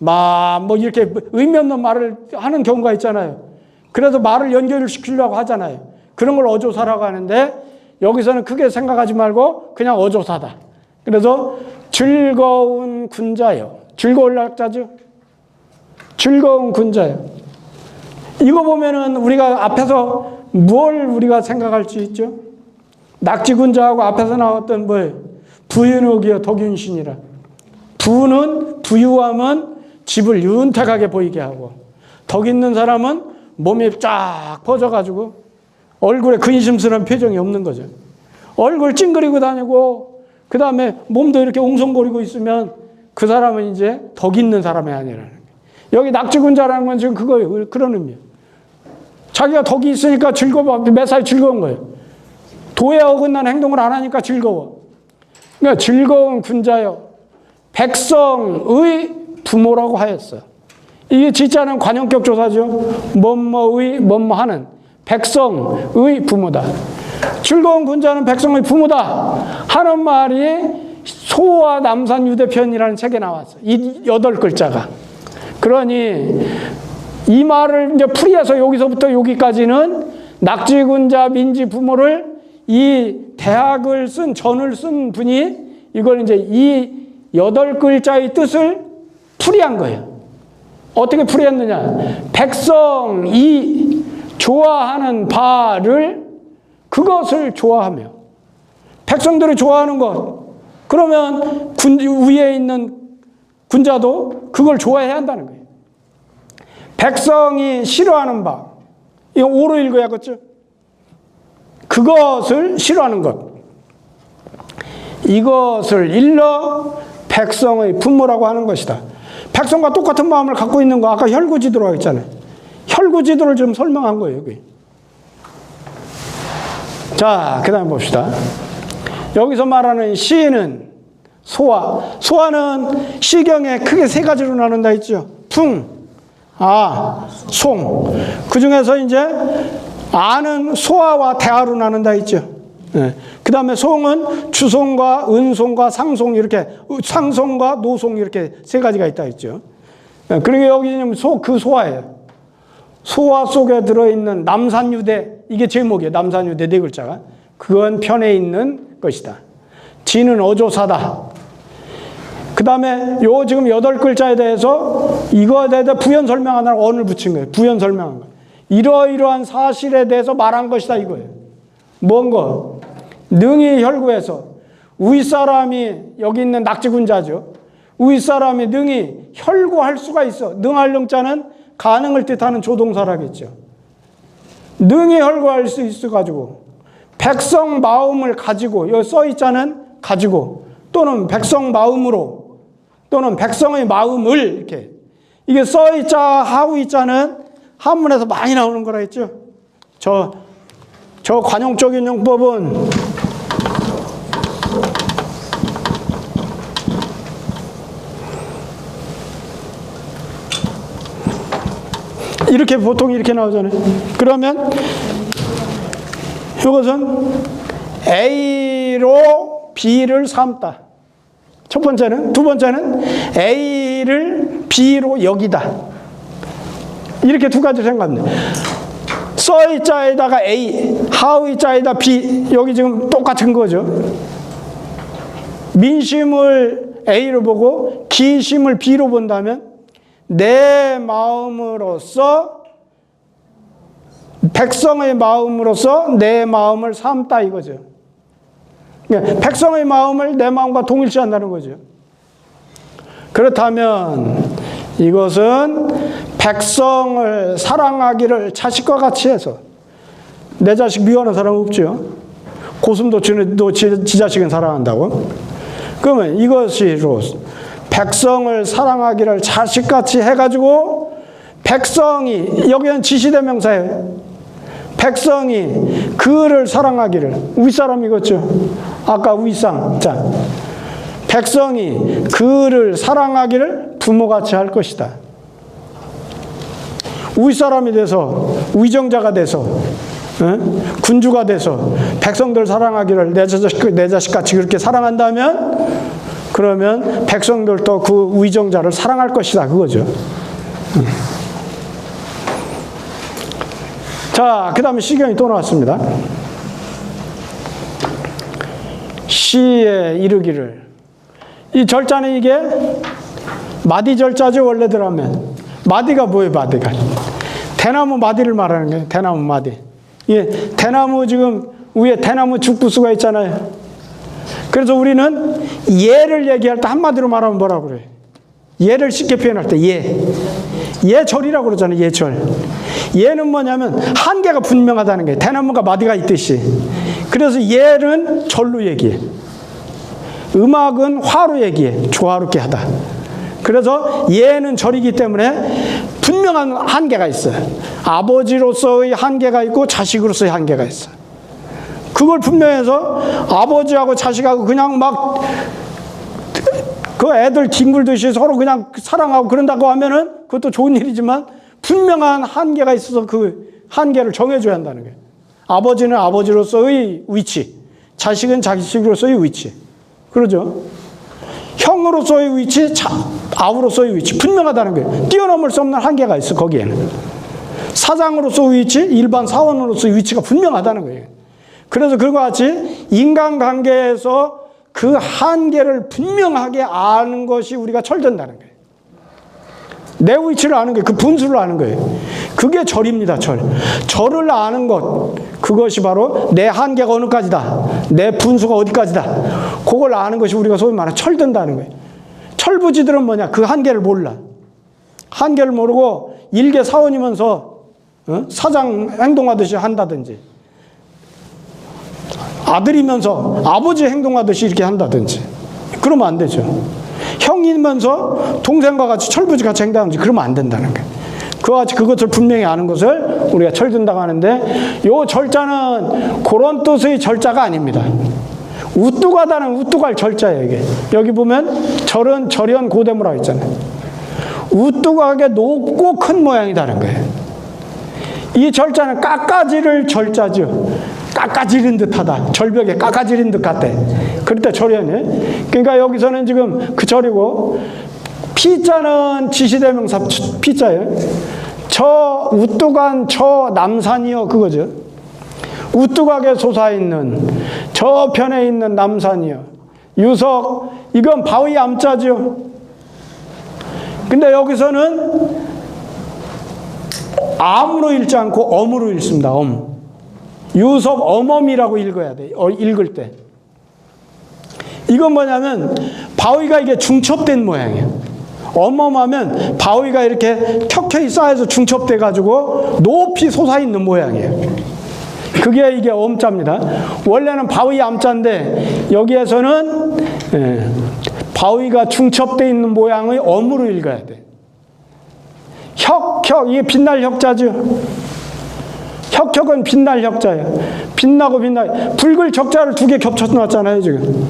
뭐 이렇게 의미 없는 말을 하는 경우가 있잖아요. 그래서 말을 연결을 시키려고 하잖아요. 그런 걸 어조사라고 하는데 여기서는 크게 생각하지 말고 그냥 어조사다. 그래서 즐거운 군자요. 즐거울 낙자죠. 즐거운 군자요. 이거 보면은 우리가 앞에서 뭘 우리가 생각할 수 있죠? 낙지군자하고 앞에서 나왔던 뭐예요? 부윤옥이요 덕윤신이라. 부는 부유함은 집을 윤택하게 보이게 하고, 덕 있는 사람은 몸이 쫙 퍼져가지고 얼굴에 근심스러운 표정이 없는 거죠. 얼굴 찡그리고 다니고 그 다음에 몸도 이렇게 웅성거리고 있으면 그 사람은 이제 덕 있는 사람이 아니라는 거예요. 여기 낙지군자라는 건 지금 그거예요. 그런 의미예요. 자기가 덕이 있으니까 즐거워. 매사에 즐거운 거예요. 도에 어긋난 행동을 안 하니까 즐거워. 그러니까 즐거운 군자요. 백성의 부모라고 하였어요. 이게 진짜는 관용격 조사죠. 뭐뭐의 뭐뭐하는 백성의 부모다. 즐거운 군자는 백성의 부모다 하는 말이 소와 남산유대편이라는 책에 나왔어요. 이 8글자가. 그러니 이 말을 이제 풀이해서 여기서부터 여기까지는 낙지군자 민지 부모를 이 대학을 쓴 전을 쓴 분이 이걸 이제 이 8글자의 뜻을 풀이한 거예요. 어떻게 풀이했느냐? 백성이 좋아하는 바를 그것을 좋아하며 백성들이 좋아하는 것 그러면 위에 있는 군자도 그걸 좋아해야 한다는 거예요. 백성이 싫어하는 바 이거 오로 읽어야겠죠. 그것을 싫어하는 것 이것을 일러 백성의 부모라고 하는 것이다. 백성과 똑같은 마음을 갖고 있는 거 아까 혈구지도라고 했잖아요. 혈구지도를 좀 설명한 거예요. 여기. 자, 그 다음에 봅시다. 여기서 말하는 시는 소화. 소화는 시경에 크게 3가지로 나눈다 했죠. 풍, 아, 송. 그 중에서 이제 아는 소화와 대하로 나눈다 했죠. 네. 그 다음에 송은 주송과 은송과 상송 이렇게 상송과 노송 이렇게 3가지가 있다 했죠. 네. 그리고 여기는 그 소화예요. 소화 속에 들어있는 남산유대 이게 제목이에요. 남산유대 4글자가 그건 편에 있는 것이다. 지는 어조사다. 그 다음에 요 지금 8글자에 대해서 이거에 대해서 부연 설명하느라고 언을 붙인 거예요. 부연 설명한 거예요. 이러이러한 사실에 대해서 말한 것이다 이거예요. 뭔가 능히 혈구해서 윗사람이 여기 있는 낙지군자죠. 윗사람이 능히 혈구할 수가 있어. 능할 능자는 가능을 뜻하는 조동사라겠죠. 능히 혈구할 수 있어가지고 백성 마음을 가지고 여기 써있자는 가지고 또는 백성 마음으로 또는 백성의 마음을 이렇게 이게 써있자 하우있자는 한문에서 많이 나오는 거라 했죠. 저 관용적인 용법은 이렇게 보통 이렇게 나오잖아요. 그러면 이것은 A로 B를 삼다. 첫 번째는. 두 번째는 A를 B로 여기다. 이렇게 2가지 생각합니다. 써이자에다가 A, 하의자에다 B. 여기 지금 똑같은 거죠. 민심을 A로 보고 기심을 B로 본다면 내 마음으로서 백성의 마음으로서 내 마음을 삼다 이거죠. 백성의 마음을 내 마음과 동일시한다는 거죠. 그렇다면 이것은 백성을 사랑하기를 자식과 같이 해서 내 자식 미워하는 사람 없죠. 고슴도치는 지 자식은 사랑한다고. 그러면 이것이로 백성을 사랑하기를 자식같이 해가지고 백성이, 여기는 지시대명사예요. 백성이 그를 사랑하기를, 윗사람이겠죠. 아까 윗상. 자, 백성이 그를 사랑하기를 부모같이 할 것이다. 윗사람이 돼서, 위정자가 돼서, 군주가 돼서 백성들 사랑하기를 내 자식같이 그렇게 사랑한다면, 그러면 백성들도 그 위정자를 사랑할 것이다, 그거죠. 자, 그 다음에 시경이 또 나왔습니다. 시에 이르기를. 이 절자는 이게 마디 절자죠, 원래대로 하면. 마디가 뭐예요, 마디가? 대나무 마디를 말하는 거예요, 대나무 마디. 예, 대나무 지금 위에 대나무 죽부수가 있잖아요. 그래서 우리는 예를 얘기할 때 한마디로 말하면 뭐라고 그래요? 예를 쉽게 표현할 때 예절이라고 그러잖아요. 예절. 예는 뭐냐면 한계가 분명하다는 거예요. 대나무가 마디가 있듯이. 그래서 예는 절로 얘기해. 음악은 화로 얘기해. 조화롭게 하다. 그래서 예는 절이기 때문에 분명한 한계가 있어요. 아버지로서의 한계가 있고 자식으로서의 한계가 있어요. 그걸 분명해서 아버지하고 자식하고 그냥 막 그 애들 뒹굴듯이 서로 그냥 사랑하고 그런다고 하면은 그것도 좋은 일이지만 분명한 한계가 있어서 그 한계를 정해줘야 한다는 거예요. 아버지는 아버지로서의 위치, 자식은 자식으로서의 위치. 그러죠? 형으로서의 위치, 아우로서의 위치. 분명하다는 거예요. 뛰어넘을 수 없는 한계가 있어, 거기에는. 사장으로서의 위치, 일반 사원으로서의 위치가 분명하다는 거예요. 그래서 그와 같이 인간관계에서 그 한계를 분명하게 아는 것이 우리가 철든다는 거예요. 내 위치를 아는 거예요. 그 분수를 아는 거예요. 그게 절입니다, 절. 절을 아는 것, 그것이 바로 내 한계가 어느까지다, 내 분수가 어디까지다, 그걸 아는 것이 우리가 소위 말하는 철든다는 거예요. 철부지들은 뭐냐? 그 한계를 몰라. 한계를 모르고 일개 사원이면서 사장 행동하듯이 한다든지, 아들이면서 아버지 행동하듯이 이렇게 한다든지, 그러면 안 되죠. 형이면서 동생과 같이 철부지 같이 행동하든지, 그러면 안 된다는 거예요. 그와 같이 그것을 분명히 아는 것을 우리가 철든다고 하는데, 요 절자는 그런 뜻의 절자가 아닙니다. 우뚝하다는 우뚝할 절자예요, 이게. 여기 보면 절은 절연 고대무라고 있잖아요. 우뚝하게 높고 큰 모양이다는 거예요. 이 절자는 깎아지를 절자죠. 깎아지른 듯하다. 절벽에 깎아지른 듯 같대. 그럴 때 절연이. 그러니까 여기서는 지금 그 절이고, 피자는 지시대명사 피자예요. 저 우뚝한 저 남산이요, 그거죠. 우뚝하게 솟아있는 저편에 있는 남산이요. 유석, 이건 바위 암자죠. 근데 여기서는 암으로 읽지 않고 엄으로 읽습니다. 엄. 유석 엄엄이라고 읽어야 돼. 읽을 때. 이건 뭐냐면 바위가 이게 중첩된 모양이에요. 엄엄하면 바위가 이렇게 켜켜이 쌓여서 중첩돼 가지고 높이 솟아있는 모양이에요. 그게 이게 엄자입니다. 원래는 바위 암자인데 여기에서는 바위가 중첩돼 있는 모양의 엄으로 읽어야 돼. 혁, 이게 빛날 혁자죠. 혁은 빛날 혁자예요. 빛나고 빛나. 붉을 적자를 두 개 겹쳐 놨잖아요, 지금.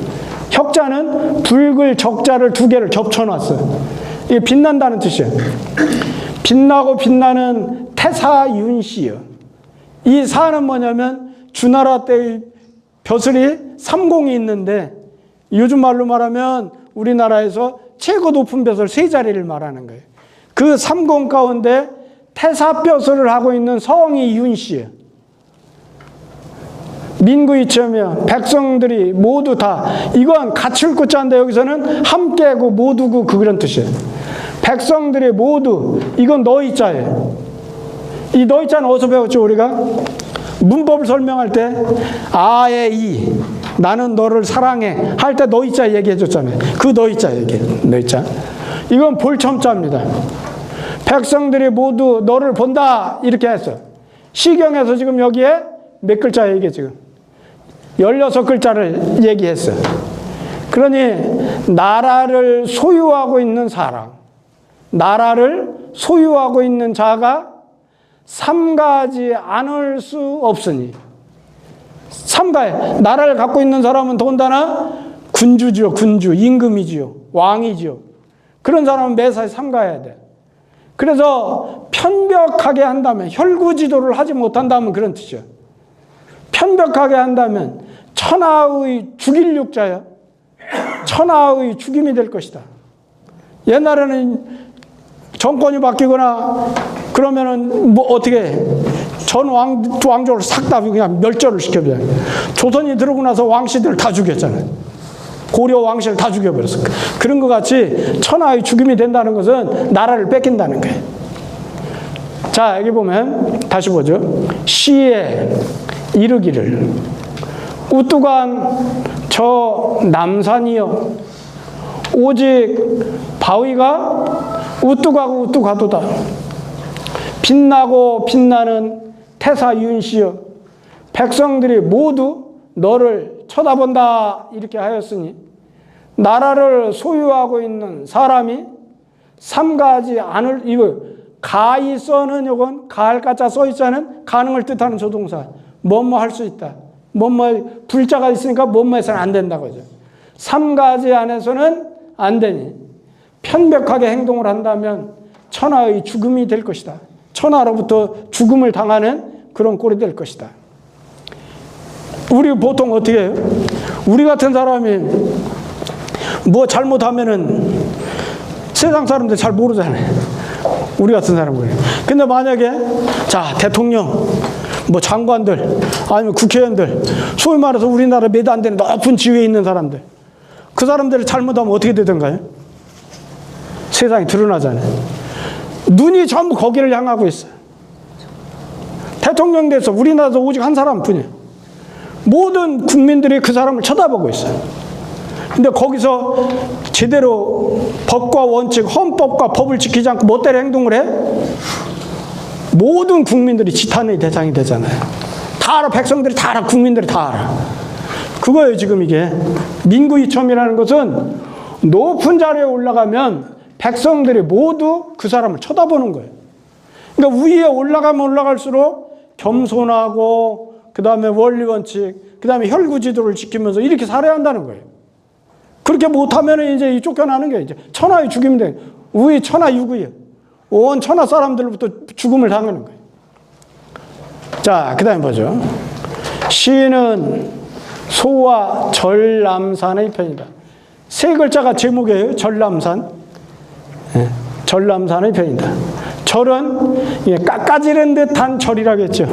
혁자는 붉을 적자를 두 개를 겹쳐 놨어요. 이게 빛난다는 뜻이에요. 빛나고 빛나는 태사윤시요. 이 사는 뭐냐면 주나라 때의 벼슬이 삼공이 있는데, 요즘 말로 말하면 우리나라에서 최고 높은 벼슬 세 자리를 말하는 거예요. 그 삼공 가운데 태사벼슬을 하고 있는 성이 윤씨예요. 민구이체며 백성들이 모두 다, 이건 가출구자인데 여기서는 함께고 모두고 그런 뜻이에요. 백성들이 모두, 이건 너희자예요. 이 너희자는 어디서 배웠죠, 우리가? 문법을 설명할 때 아의 이, 나는 너를 사랑해 할 때 너희자 얘기해 줬잖아요. 그 너희자 얘기, 너희자. 이건 볼첨자입니다. 백성들이 모두 너를 본다, 이렇게 했어. 시경에서 지금 여기에 몇 글자 얘기해, 지금 16글자를 얘기했어. 그러니 나라를 소유하고 있는 사람, 나라를 소유하고 있는 자가 삼가하지 않을 수 없으니, 삼가해. 나라를 갖고 있는 사람은 더군다나 군주지요, 군주, 임금이지요, 왕이지요. 그런 사람은 매사에 삼가해야 돼. 그래서 편벽하게 한다면, 혈구지도를 하지 못한다면 그런 뜻이야. 편벽하게 한다면 천하의 죽일 육자야. 천하의 죽임이 될 것이다. 옛날에는 정권이 바뀌거나 그러면은 뭐 어떻게 해? 전 왕족을 싹 다 그냥 멸절을 시켜버려요. 조선이 들어오고 나서 왕씨들 다 죽였잖아요. 고려 왕씨를 다 죽여버렸어. 그런 것 같이 천하의 죽임이 된다는 것은 나라를 뺏긴다는 거예요. 자, 여기 보면 다시 보죠. 시에 이르기를 우뚝한 저 남산이여 오직 바위가 우뚝하고 우뚝하도다. 빛나고 빛나는 태사윤시여 백성들이 모두 너를 쳐다본다. 이렇게 하였으니 나라를 소유하고 있는 사람이 삼가하지 않을, 이거 가이서는 요건 가을가짜 써있자는 가능을 뜻하는 조동사. 뭐뭐 할 수 있다. 뭐뭐 불자가 있으니까 뭐뭐해서는 안 된다고 하죠. 삼가하지 않아서는 안 되니 편벽하게 행동을 한다면 천하의 죽음이 될 것이다. 천하로부터 죽음을 당하는 그런 꼴이 될 것이다. 우리 보통 어떻게 해요? 우리 같은 사람이 뭐 잘못하면은 세상 사람들 잘 모르잖아요. 우리 같은 사람은. 근데 만약에 자, 대통령, 뭐 장관들, 아니면 국회의원들, 소위 말해서 우리나라 몇 안 되는 높은 지위에 있는 사람들, 그 사람들을 잘못하면 어떻게 되던가요? 세상이 드러나잖아요. 눈이 전부 거기를 향하고 있어요. 대통령 돼서 우리나라에서 오직 한 사람뿐이에요. 모든 국민들이 그 사람을 쳐다보고 있어요. 근데 거기서 제대로 법과 원칙, 헌법과 법을 지키지 않고 멋대로 행동을 해? 모든 국민들이 지탄의 대상이 되잖아요. 다 알아. 백성들이 다 알아. 국민들이 다 알아. 그거예요, 지금 이게. 민구이첨이라는 것은 높은 자리에 올라가면 백성들이 모두 그 사람을 쳐다보는 거예요. 그러니까 위에 올라가면 올라갈수록 겸손하고, 그 다음에 원리원칙, 그 다음에 혈구지도를 지키면서 이렇게 살아야 한다는 거예요. 그렇게 못하면 이제 쫓겨나는 게 이제 천하의 죽임이 돼. 우리 천하유구예요. 온 천하 사람들로부터 죽음을 당하는 거예요. 자, 그 다음에 보죠. 시는 소와 절남산의 편이다. 세 글자가 제목이에요. 절남산. 네, 절남산의 편이다. 절은 깎아지른 듯한 절이라겠죠.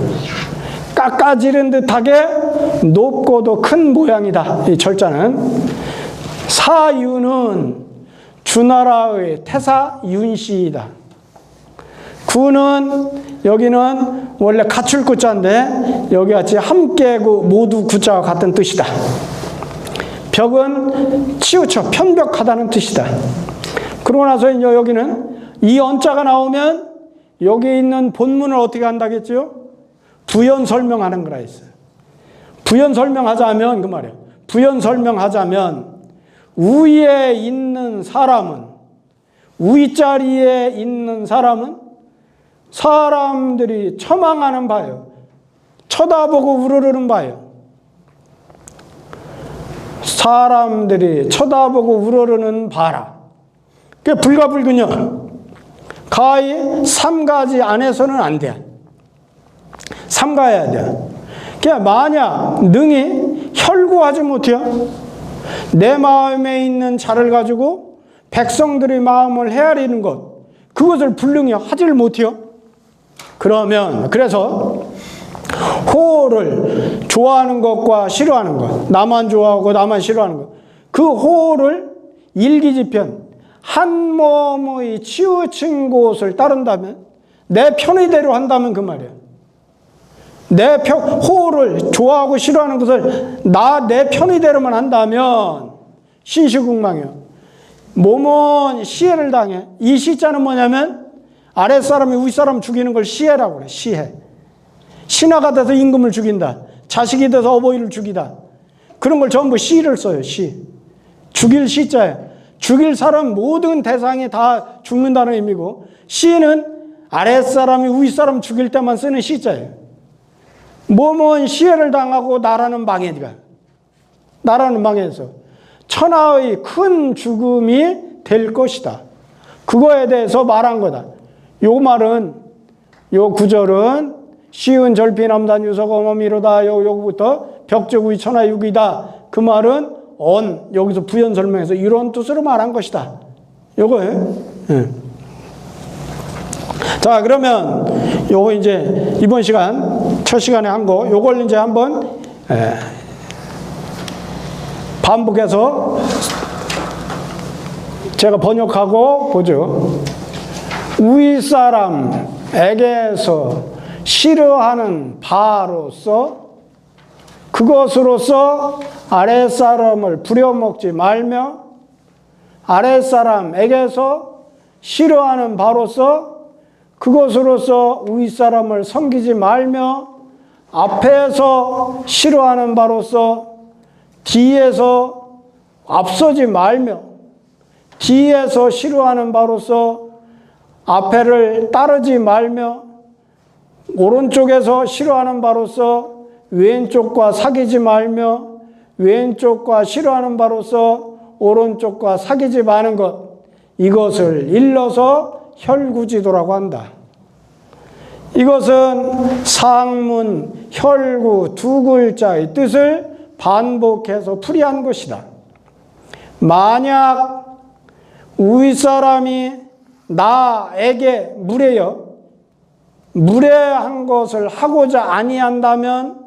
깎아지른 듯하게 높고도 큰 모양이다. 이 절자는. 사유는 주나라의 태사윤씨이다. 구는 여기는 원래 갖출 구자인데 여기 같이 함께 모두 구자와 같은 뜻이다. 벽은 치우쳐 편벽하다는 뜻이다. 그러고 나서 이제 여기는 이 언자가 나오면 여기 있는 본문을 어떻게 한다겠죠? 부연 설명하는 거라 했어요. 부연 설명하자면 그 말이에요. 부연 설명하자면 위에 있는 사람은, 위자리에 있는 사람은 사람들이 처망하는 바예요. 쳐다보고 우러르는 바예요. 사람들이 쳐다보고 우러르는 바라. 그게 불가불근요. 가히 삼가지 안에서는 안 돼. 삼가해야 돼. 그냥 만약 능히 혈구하지 못해요. 내 마음에 있는 자를 가지고 백성들의 마음을 헤아리는 것, 그것을 불능히 하지를 못해요. 그러면 그래서 호를 좋아하는 것과 싫어하는 것, 나만 좋아하고 나만 싫어하는 것, 그 호를 일기지편 한 몸의 치우친 곳을 따른다면, 내 편의대로 한다면 그 말이에요. 호를 좋아하고 싫어하는 것을 내 편의대로만 한다면 신시국망이요. 몸은 시해를 당해. 이 시자는 뭐냐면 아랫사람이 윗사람 죽이는 걸 시해라고 그래. 시해. 신하가 돼서 임금을 죽인다. 자식이 돼서 어버이를 죽이다. 그런 걸 전부 시를 써요. 시. 죽일 시자예요. 죽일 사람 모든 대상이 다 죽는다는 의미고, 시는 아랫사람이 윗사람 죽일 때만 쓰는 시자예요. 몸은 시해를 당하고 나라는 망해가. 나라는 망해서 천하의 큰 죽음이 될 것이다. 그거에 대해서 말한 거다. 요 말은, 요 구절은 시은 절피남단 유석 어머미로다. 요거부터 벽저구이 천하육이다. 그 말은 여기서 부연 설명해서 이런 뜻으로 말한 것이다. 요거예요. 예. 자, 그러면 요거 이제 이번 시간, 첫 시간에 한 거, 요걸 이제 한번 반복해서 제가 번역하고 보죠. 윗사람에게서 싫어하는 바로서 그것으로서 아랫사람을 부려먹지 말며, 아랫사람에게서 싫어하는 바로서 그것으로서 윗사람을 섬기지 말며, 앞에서 싫어하는 바로서 뒤에서 앞서지 말며, 뒤에서 싫어하는 바로서 앞에를 따르지 말며, 오른쪽에서 싫어하는 바로서 왼쪽과 사귀지 말며, 왼쪽과 싫어하는 바로서 오른쪽과 사귀지 마는 것, 이것을 일러서 혈구지도라고 한다. 이것은 상문, 혈구 두 글자의 뜻을 반복해서 풀이한 것이다. 만약 윗사람이 나에게 무례한 것을 하고자 아니한다면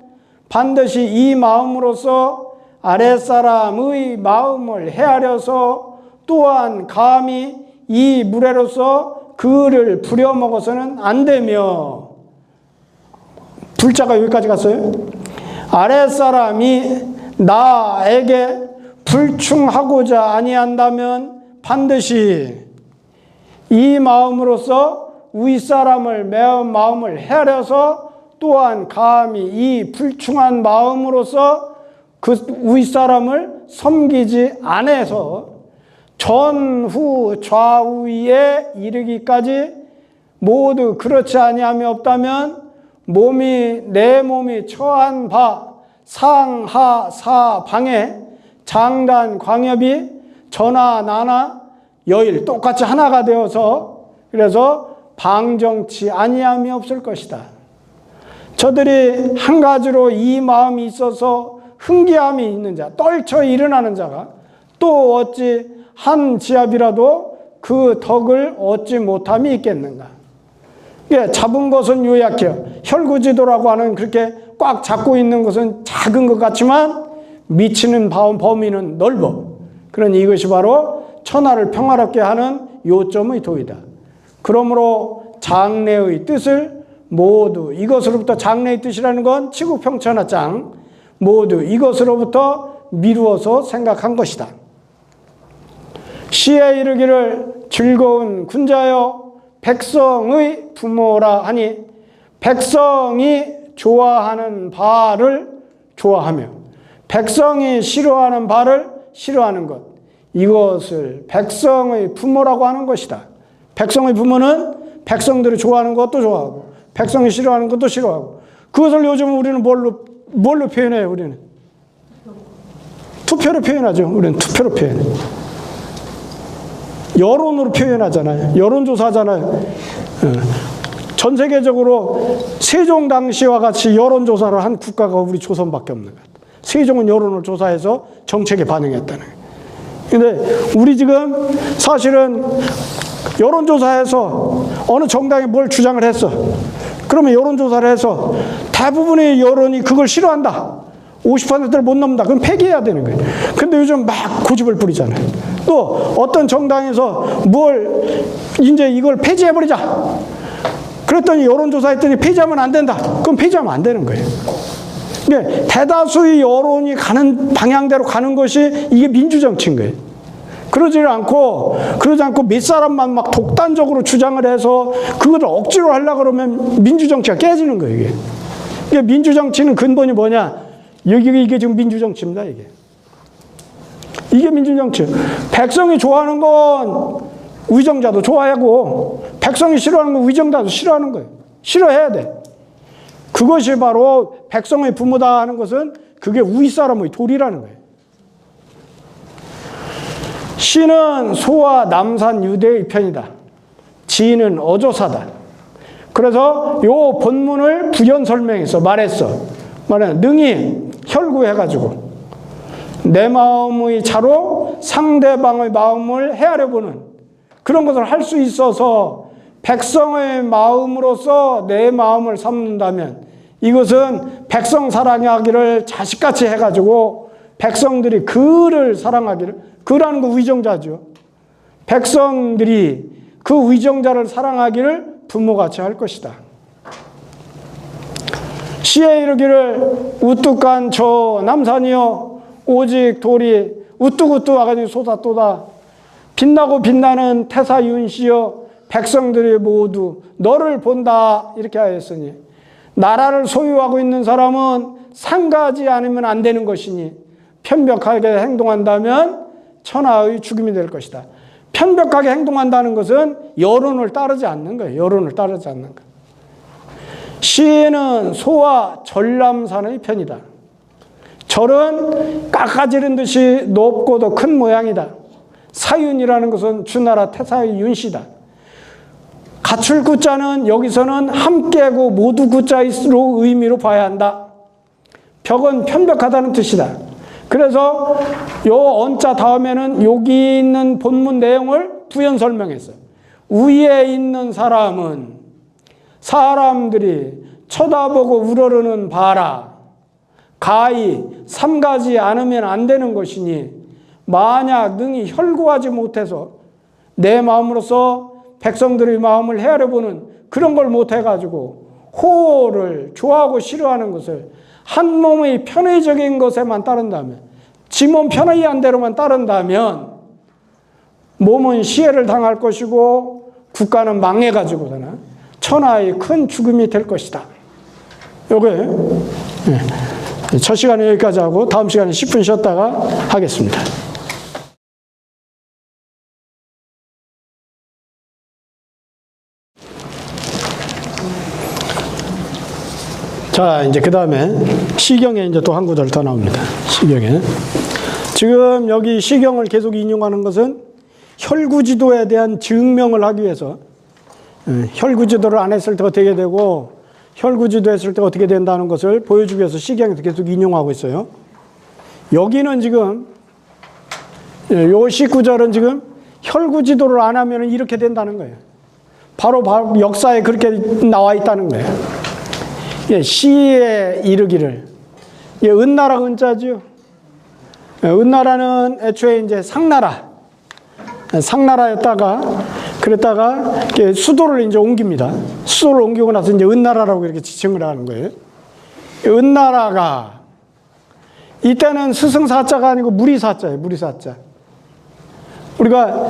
반드시 이 마음으로서 아랫사람의 마음을 헤아려서 또한 감히 이 무례로서 그를 부려먹어서는 안 되며, 불자가 여기까지 갔어요. 아랫사람이 나에게 불충하고자 아니한다면 반드시 이 마음으로서 윗사람을 마음을 헤아려서 또한 감히 이 불충한 마음으로서 그 윗사람을 섬기지 않아서 전후 좌우에 이르기까지 모두 그렇지 아니함이 없다면 내 몸이 처한 바 상하 사방에 장단 광엽이 전하 나나 여일 똑같이 하나가 되어서, 그래서 방정치 아니함이 없을 것이다. 저들이 한 가지로 이 마음이 있어서 흥기함이 있는 자, 떨쳐 일어나는 자가 또 어찌 한 지압이라도 그 덕을 얻지 못함이 있겠는가. 예, 잡은 것은 요약해요. 혈구지도라고 하는, 그렇게 꽉 잡고 있는 것은 작은 것 같지만 미치는 범위는 넓어. 그러니 이것이 바로 천하를 평화롭게 하는 요점의 도이다. 그러므로 장래의 뜻을 모두 이것으로부터, 장래의 뜻이라는 건 치국평천하장, 모두 이것으로부터 미루어서 생각한 것이다. 시에 이르기를 즐거운 군자여 백성의 부모라 하니, 백성이 좋아하는 바를 좋아하며 백성이 싫어하는 바를 싫어하는 것, 이것을 백성의 부모라고 하는 것이다. 백성의 부모는 백성들이 좋아하는 것도 좋아하고 백성이 싫어하는 것도 싫어하고, 그것을 요즘 우리는 뭘로 표현해요? 우리는 투표로 표현하죠. 우리는 투표로 표현해. 여론으로 표현하잖아요. 여론조사잖아요. 전 세계적으로 세종 당시와 같이 여론조사를 한 국가가 우리 조선밖에 없는 것 같아요. 세종은 여론을 조사해서 정책에 반응했다는 거예요. 근데 우리 지금 사실은 여론조사에서 어느 정당이 뭘 주장을 했어. 그러면 여론조사를 해서 대부분의 여론이 그걸 싫어한다. 50%를 못 넘는다. 그럼 폐기해야 되는 거예요. 근데 요즘 막 고집을 부리잖아요. 또 어떤 정당에서 이제 이걸 폐지해버리자. 그랬더니 여론조사 했더니 폐지하면 안 된다. 그럼 폐지하면 안 되는 거예요. 근데 대다수의 여론이 가는 방향대로 가는 것이 이게 민주정치인 거예요. 그러지 않고 몇 사람만 막 독단적으로 주장을 해서 그것을 억지로 하려고 그러면 민주정치가 깨지는 거예요, 이게. 이게 민주정치는 근본이 뭐냐? 이게 지금 민주정치입니다, 이게. 이게 민주정치. 백성이 좋아하는 건 위정자도 좋아하고 백성이 싫어하는 건 위정자도 싫어하는 거예요. 싫어해야 돼. 그것이 바로 백성의 부모다 하는 것은 그게 윗사람의 도리라는 거예요. 시는 소와 남산 유대의 편이다. 지는 어조사다. 그래서 요 본문을 부연 설명해서 말했어. 능히 혈구해가지고 내 마음의 차로 상대방의 마음을 헤아려보는 그런 것을 할 수 있어서 백성의 마음으로서 내 마음을 삼는다면 이것은 백성 사랑하기를 자식같이 해가지고 백성들이 그를 사랑하기를, 그라는 거 위정자죠. 백성들이 그 위정자를 사랑하기를 부모같이 할 것이다. 시에 이르기를 우뚝한 저 남산이여 오직 돌이 우뚝우뚝 와가지고 솟아또다. 빛나고 빛나는 태사윤시여 백성들이 모두 너를 본다. 이렇게 하였으니 나라를 소유하고 있는 사람은 상가하지 않으면 안 되는 것이니 편벽하게 행동한다면 천하의 죽음이 될 것이다. 편벽하게 행동한다는 것은 여론을 따르지 않는 거예요. 여론을 따르지 않는 거예요. 시에는 소와 전람산의 편이다. 절은 깎아지른 듯이 높고도 큰 모양이다. 사윤이라는 것은 주나라 태사의 윤씨다. 갖출 구자는 여기서는 함께고 모두 구자로 의미로 봐야 한다. 벽은 편벽하다는 뜻이다. 그래서 요 언자 다음에는 여기 있는 본문 내용을 부연 설명했어요. 위에 있는 사람은 사람들이 쳐다보고 우러르는 바라. 가히 삼가지 않으면 안 되는 것이니 만약 능히 혈구하지 못해서 내 마음으로서 백성들의 마음을 헤아려보는 그런 걸 못해가지고 호를 좋아하고 싫어하는 것을 한 몸의 편의적인 것에만 따른다면, 지 몸 편의한 대로만 따른다면 몸은 시해를 당할 것이고 국가는 망해가지고 천하의 큰 죽음이 될 것이다. 요게 첫 시간에 여기까지 하고 다음 시간에 10분 쉬었다가 하겠습니다. 자, 이제 그 다음에 시경에 이제 또 한 구절 더 나옵니다. 시경에. 지금 여기 시경을 계속 인용하는 것은 혈구지도에 대한 증명을 하기 위해서 혈구지도를 안 했을 때 어떻게 되고 혈구지도 했을 때 어떻게 된다는 것을 보여주기 위해서 시경에서 계속 인용하고 있어요. 여기는 지금 요 19절은 지금 혈구지도를 안 하면 이렇게 된다는 거예요. 바로 역사에 그렇게 나와 있다는 거예요. 시에 이르기를. 은나라 은자죠. 은나라는 애초에 이제 상나라였다가 그랬다가 수도를 이제 옮깁니다. 수도를 옮기고 나서 이제 은나라라고 이렇게 지칭을 하는 거예요. 은나라가 이때는 스승사자가 아니고 무리사자예요. 무리사자. 우리가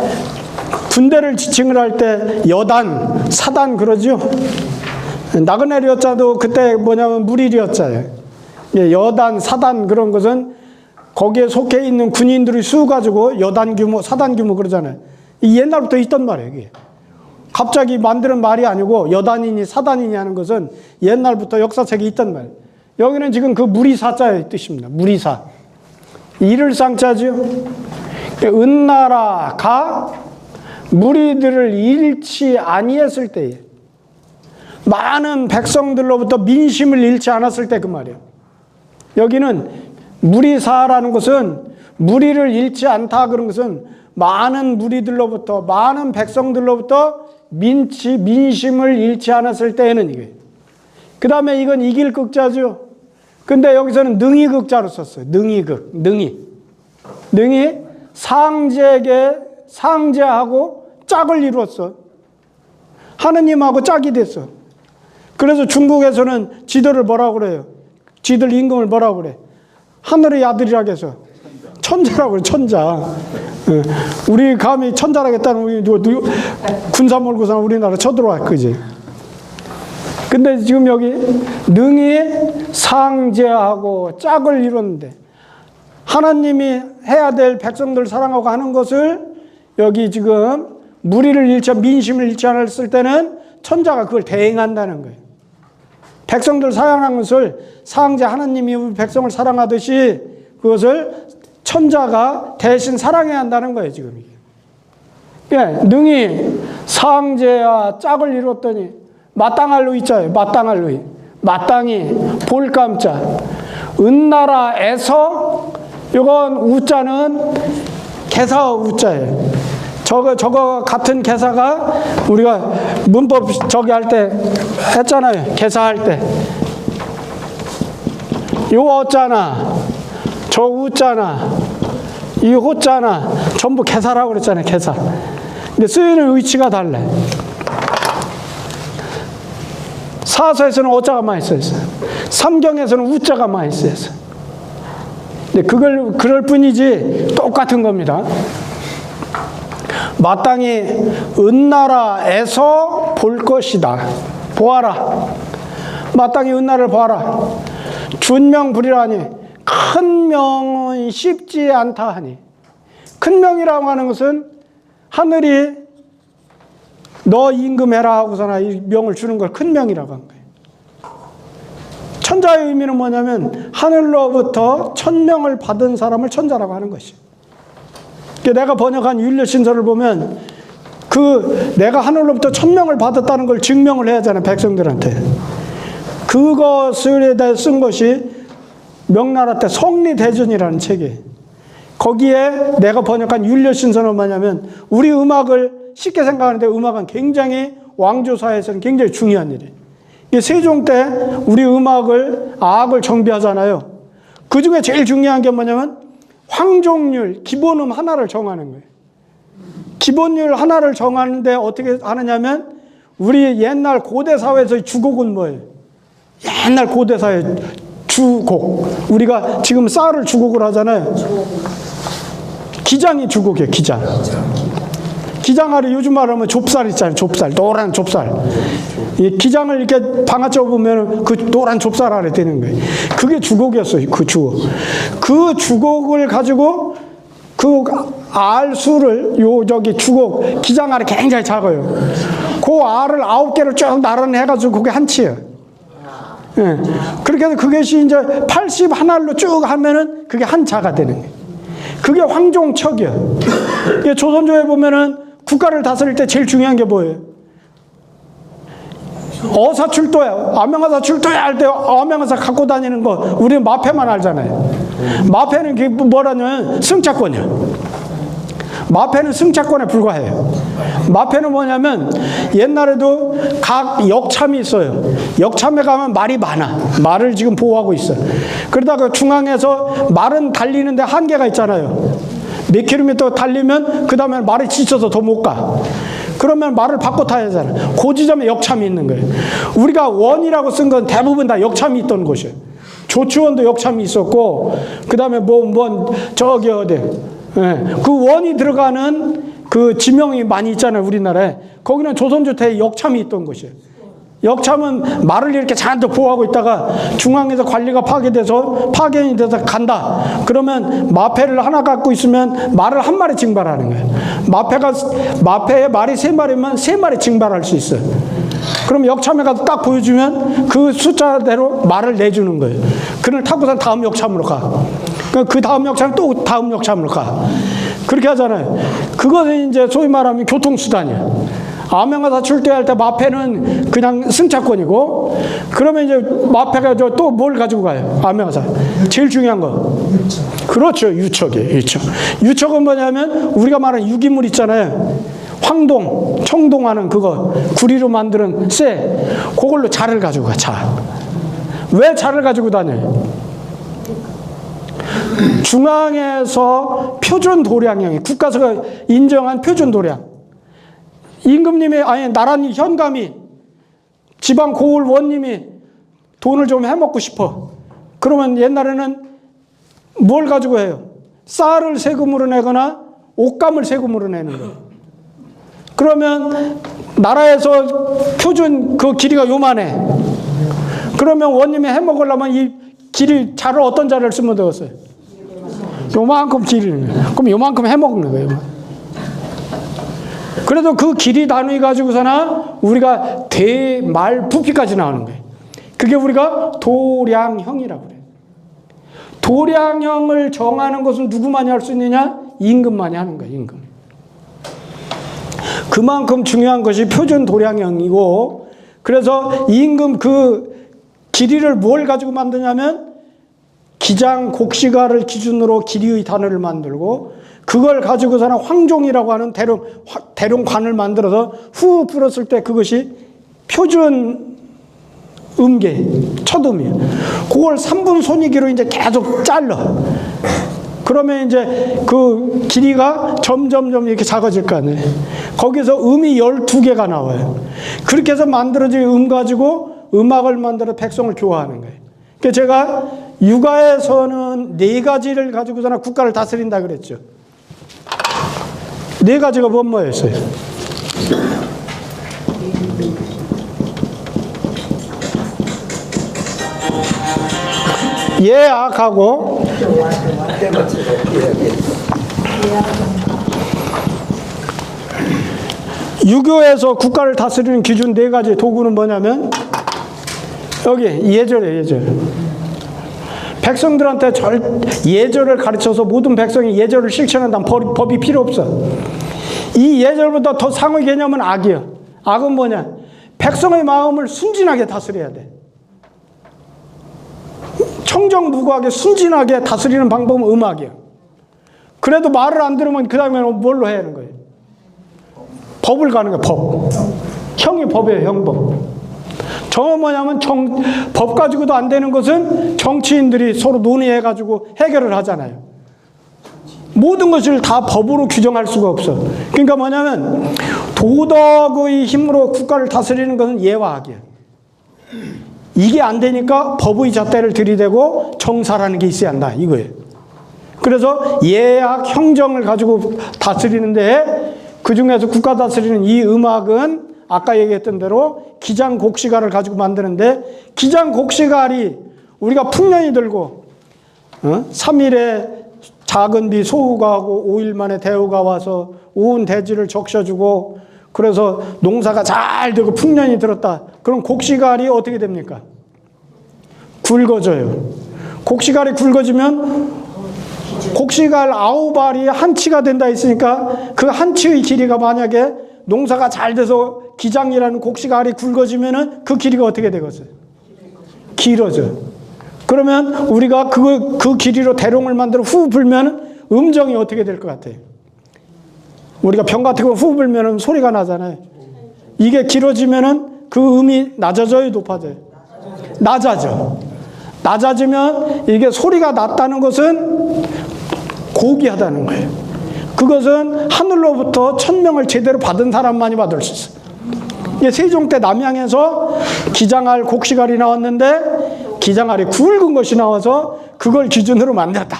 군대를 지칭을 할 때 여단, 사단 그러죠. 나그네 려자도 그때 뭐냐면 무리려자예요. 여단, 사단 그런 것은 거기에 속해 있는 군인들이 수가지고 여단 규모, 사단 규모 그러잖아요. 옛날부터 있던 말이에요. 이게. 갑자기 만드는 말이 아니고 여단이니 사단이니 하는 것은 옛날부터 역사책에 있던 말이에요. 여기는 지금 그 무리사자의 뜻입니다. 무리사. 이를 쌍자죠. 은나라가 무리들을 잃지 아니했을 때에 많은 백성들로부터 민심을 잃지 않았을 때 그 말이에요. 여기는 무리사라는 것은 무리를 잃지 않다 그런 것은 많은 무리들로부터 많은 백성들로부터 민심을 잃지 않았을 때에는 이게. 그 다음에 이건 이길 극자죠. 근데 여기서는 능히 극자로 썼어요. 능히극, 능히 상제하고 짝을 이루었어. 하느님하고 짝이 됐어. 그래서 중국에서는 지들을 뭐라고 그래요? 지들 임금을 뭐라고 그래? 하늘의 아들이라고 해서 천자라고 그래. 천자. 우리 감히 천자라겠다는 우리 군사 몰고 사는 우리나라 쳐들어와 그지? 근데 지금 여기 능히 상제하고 짝을 이뤘는데 하나님이 해야 될 백성들 사랑하고 하는 것을 여기 지금 무리를 잃지, 민심을 잃지 않았을 때는 천자가 그걸 대행한다는 거예요. 백성들 사랑하는 것을 상제 하나님이 우리 백성을 사랑하듯이 그것을 천자가 대신 사랑해야 한다는 거예요, 지금 이게. 예, 능히 상제와 짝을 이뤘더니 마땅할 의자예요. 마땅할 의. 마땅히 볼감자. 은나라에서 이건 우자는 개사 우자예요. 저거 같은 개사가 우리가 문법 저기 할 때 했잖아요. 개사할 때. 요 어자나 저 우자나 이 호자나 전부 개사라고 그랬잖아요. 개사. 근데 쓰이는 위치가 달라요. 사서에서는 어자가 많이 쓰였어요. 삼경에서는 우자가 많이 쓰였어요. 근데 그럴 뿐이지 똑같은 겁니다. 마땅히 은나라에서 볼 것이다. 보아라. 마땅히 은나라를 보아라. 준명불이라니 큰 명은 쉽지 않다 하니. 큰 명이라고 하는 것은 하늘이 너 임금해라 하고서나 이 명을 주는 걸 큰 명이라고 한 거예요. 천자의 의미는 뭐냐면 하늘로부터 천명을 받은 사람을 천자라고 하는 것이에요. 내가 번역한 율려신서를 보면 내가 하늘로부터 천명을 받았다는 걸 증명을 해야 하잖아요. 백성들한테. 그것을 대해 쓴 것이 명나라 때 성리대전이라는 책이에요. 거기에 내가 번역한 율려신서는 뭐냐면 우리 음악을 쉽게 생각하는데 음악은 굉장히 왕조사에서는 굉장히 중요한 일이에요. 이게 세종 때 우리 악을 정비하잖아요. 그 중에 제일 중요한 게 뭐냐면 황종률, 기본음 하나를 정하는 거예요. 기본율 하나를 정하는데 어떻게 하느냐면 우리 옛날 고대 사회에서의 주곡은 뭐예요? 옛날 고대 사회 주곡. 우리가 지금 쌀을 주곡을 하잖아요. 기장이 주곡이에요. 기장. 기장알이 요즘 말하면 좁쌀 있잖아요. 좁쌀. 노란 좁쌀. 이 기장을 이렇게 방아쪄 보면 그 노란 좁쌀 아래 되는 거예요. 그게 주곡이었어요. 그 주곡. 그 주곡을 가지고 그 알수를 주곡 기장알이 굉장히 작아요. 그 알을 9개를 쭉 나란해가지고 그게 한 치예요. 예. 그렇게 해서 그것이 이제 81알로 쭉 하면은 그게 한 자가 되는 거예요. 그게 황종척이에요. 조선조에 보면은 국가를 다스릴 때 제일 중요한 게 뭐예요? 어사출도야. 암명하사 출도야 할 때 암명하사 갖고 다니는 거 우리는 마패만 알잖아요. 마패는 그게 뭐라냐면 승차권이야. 마패는 승차권에 불과해요. 마패는 뭐냐면 옛날에도 각 역참이 있어요. 역참에 가면 말이 많아. 말을 지금 보호하고 있어요. 그러다가 중앙에서 말은 달리는데 한계가 있잖아요. 몇 킬로미터 달리면 그 다음에 말이 지쳐서 더 못 가. 그러면 말을 바꿔 타야 하잖아요. 그 지점에 역참이 있는 거예요. 우리가 원이라고 쓴 건 대부분 다 역참이 있던 곳이에요. 조치원도 역참이 있었고, 그 다음에 저기 어디, 예, 그 원이 들어가는 그 지명이 많이 있잖아요. 우리나라에. 거기는 조선조 때 역참이 있던 곳이에요. 역참은 말을 이렇게 잔뜩 보호하고 있다가 중앙에서 관리가 파견이 돼서 간다. 그러면 마패를 하나 갖고 있으면 말을 한 마리 징발하는 거예요. 마패에 말이 3마리면 3마리 징발할 수 있어요. 그럼 역참에 가서 딱 보여주면 그 숫자대로 말을 내주는 거예요. 그를 타고서 다음 역참으로 가. 그 다음 역참 또 다음 역참으로 가. 그렇게 하잖아요. 그것은 이제 소위 말하면 교통수단이에요. 암명하사 출대할 때 마패는 그냥 승차권이고, 그러면 이제 마패가 또 뭘 가지고 가요? 암명하사. 제일 중요한 거. 그렇죠. 유척이에요. 유척. 유척은 뭐냐면 우리가 말하는 유기물 있잖아요. 황동, 청동하는 그거, 구리로 만드는 쇠. 그걸로 자를 가지고 가, 자. 왜 자를 가지고 다녀요? 중앙에서 표준 도량형이 국가서가 인정한 표준 도량. 임금님이 나라님 현감이 지방 고을 원님이 돈을 좀 해먹고 싶어. 그러면 옛날에는 뭘 가지고 해요? 쌀을 세금으로 내거나 옷감을 세금으로 내는 거예요. 그러면 나라에서 표준 그 길이가 요만해. 그러면 원님이 해먹으려면 이 길이 자를 어떤 자를 쓰면 되겠어요? 요만큼 기르는 거예요. 그럼 요만큼 해먹는 거예요. 그래도 그 길이 나누어 가지고서나 우리가 대, 말, 부피까지 나오는 거예요. 그게 우리가 도량형이라고 그래요. 도량형을 정하는 것은 누구만이 할 수 있느냐? 임금만이 하는 거예요. 임금. 그만큼 중요한 것이 표준 도량형이고, 그래서 임금 그 길이를 뭘 가지고 만드냐면 기장 곡시가를 기준으로 길이의 단어를 만들고, 그걸 가지고서는 황종이라고 하는 대룡관을 만들어서 후 불었을 때 그것이 표준 음계, 첫음이에요. 그걸 3분 손이기로 이제 계속 잘라. 그러면 이제 그 길이가 점점 이렇게 작아질 거 아니에요. 거기서 음이 12개가 나와요. 그렇게 해서 만들어진 음 가지고 음악을 만들어 백성을 교화하는 거예요. 그러니까 제가 육아에서는 4가지를 가지고서는 국가를 다스린다 그랬죠. 4가지가 뭐였어요? 예악하고 유교에서 국가를 다스리는 기준 4가지 도구는 뭐냐면 여기 예절이에요. 예절. 백성들한테 예절을 가르쳐서 모든 백성이 예절을 실천한다면 법이 필요 없어. 이 예절보다 더 상위 개념은 악이야. 악은 뭐냐? 백성의 마음을 순진하게 다스려야 돼. 청정무구하게 순진하게 다스리는 방법은 음악이야. 그래도 말을 안 들으면 그 다음에는 뭘로 해야 하는 거예요? 법을 가는 거예요. 법. 형이 법이에요. 형법. 정은 뭐냐면 법 가지고도 안 되는 것은 정치인들이 서로 논의해가지고 해결을 하잖아요. 모든 것을 다 법으로 규정할 수가 없어. 그러니까 뭐냐면 도덕의 힘으로 국가를 다스리는 것은 예와 악이야. 이게 안 되니까 법의 잣대를 들이대고 정사라는 게 있어야 한다 이거예요. 그래서 예악 형정을 가지고 다스리는데 그 중에서 국가 다스리는 이 음악은 아까 얘기했던 대로 기장곡시가를 가지고 만드는데, 기장곡시가리 우리가 풍년이 들고 3일에 작은 비 소우가 하고 5일 만에 대우가 와서 온 대지를 적셔주고, 그래서 농사가 잘 되고 풍년이 들었다. 그럼 곡시갈이 어떻게 됩니까? 굵어져요. 곡시갈이 굵어지면 곡시갈 9알이 한 치가 된다 했으니까 그 한 치의 길이가 만약에 농사가 잘 돼서 기장이라는 곡시갈이 굵어지면은 그 길이가 어떻게 되겠어요? 길어져. 그러면 우리가 그 길이로 대롱을 만들어 후 불면 음정이 어떻게 될 것 같아요? 우리가 병 같은 거 후 불면 소리가 나잖아요. 이게 길어지면은 그 음이 낮아져요, 높아져요? 낮아져. 낮아지면 이게 소리가 낮다는 것은 고귀하다는 거예요. 그것은 하늘로부터 천명을 제대로 받은 사람만이 받을 수 있어요. 이게 세종 때 남양에서 기장알 곡시갈이 나왔는데 기장알이 굵은 것이 나와서 그걸 기준으로 만들었다.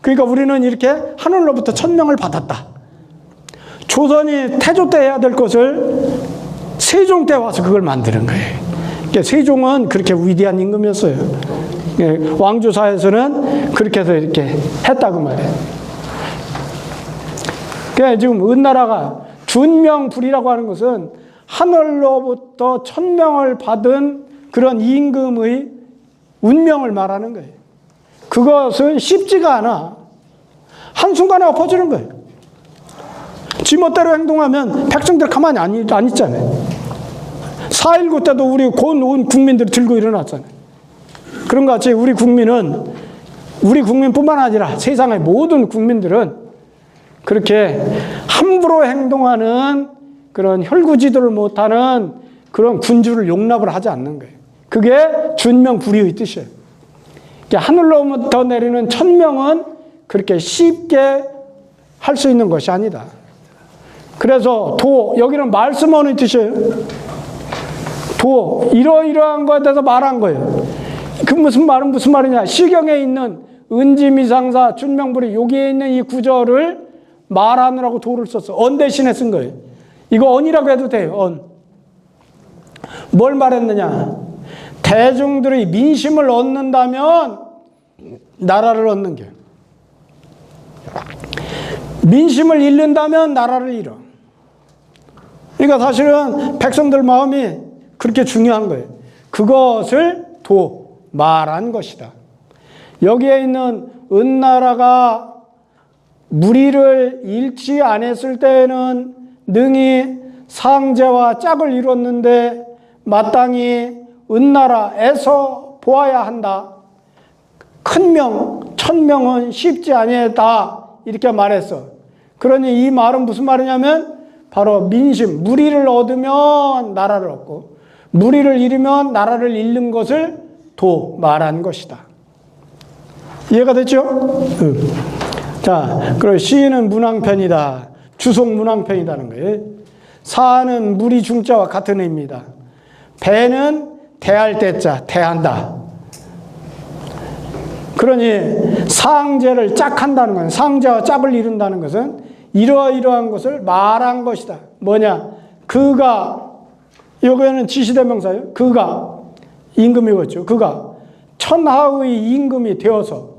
그러니까 우리는 이렇게 하늘로부터 천명을 받았다. 조선이 태조 때 해야 될 것을 세종 때 와서 그걸 만드는 거예요. 그러니까 세종은 그렇게 위대한 임금이었어요. 왕조사에서는 그렇게 해서 이렇게 했다고 말해요. 그러니까 지금 은나라가 준명불이라고 하는 것은 하늘로부터 천명을 받은 그런 임금의 운명을 말하는 거예요. 그것은 쉽지가 않아. 한순간에 엎어지는 거예요. 지멋대로 행동하면 백성들 가만히 안 있잖아요. 4.19 때도 우리 온 국민들이 들고 일어났잖아요. 그런 것 같이 우리 국민뿐만 아니라 세상의 모든 국민들은 그렇게 함부로 행동하는 그런 혈구지도를 못하는 그런 군주를 용납을 하지 않는 거예요. 그게 준명불의의 뜻이에요. 하늘로부터 내리는 천명은 그렇게 쉽게 할 수 있는 것이 아니다. 그래서 여기는 말씀하는 뜻이에요. 이러이러한 것에 대해서 말한 거예요. 그 무슨 말이냐? 시경에 있는 은지미상사 준명불의 여기에 있는 이 구절을 말하느라고 도를 썼어. 언 대신에 쓴 거예요. 이거 언이라고 해도 돼요. 언. 뭘 말했느냐? 대중들의 민심을 얻는다면 나라를 얻는 게. 민심을 잃는다면 나라를 잃어. 그러니까 사실은 백성들 마음이 그렇게 중요한 거예요. 그것을 말한 것이다. 여기에 있는 은나라가 무리를 잃지 않았을 때에는 능히 상제와 짝을 이뤘는데 마땅히 은나라에서 보아야 한다. 큰 명, 천명은 쉽지 아니하다. 이렇게 말했어. 그러니 이 말은 무슨 말이냐면 바로 민심, 무리를 얻으면 나라를 얻고 무리를 잃으면 나라를 잃는 것을 말한 것이다. 이해가 됐죠? 자, 그리고 시인은 문왕편이다. 주속 문왕편이다는 거예요. 사는 무리 중자와 같은 의미입니다. 배는 대할 때자, 대한다. 그러니 상제를 짝한다는 것은, 상제와 짝을 이룬다는 것은 이러이러한 것을 말한 것이다. 뭐냐? 그가, 여기에는 지시대명사예요. 그가, 임금이었죠. 그가 천하의 임금이 되어서,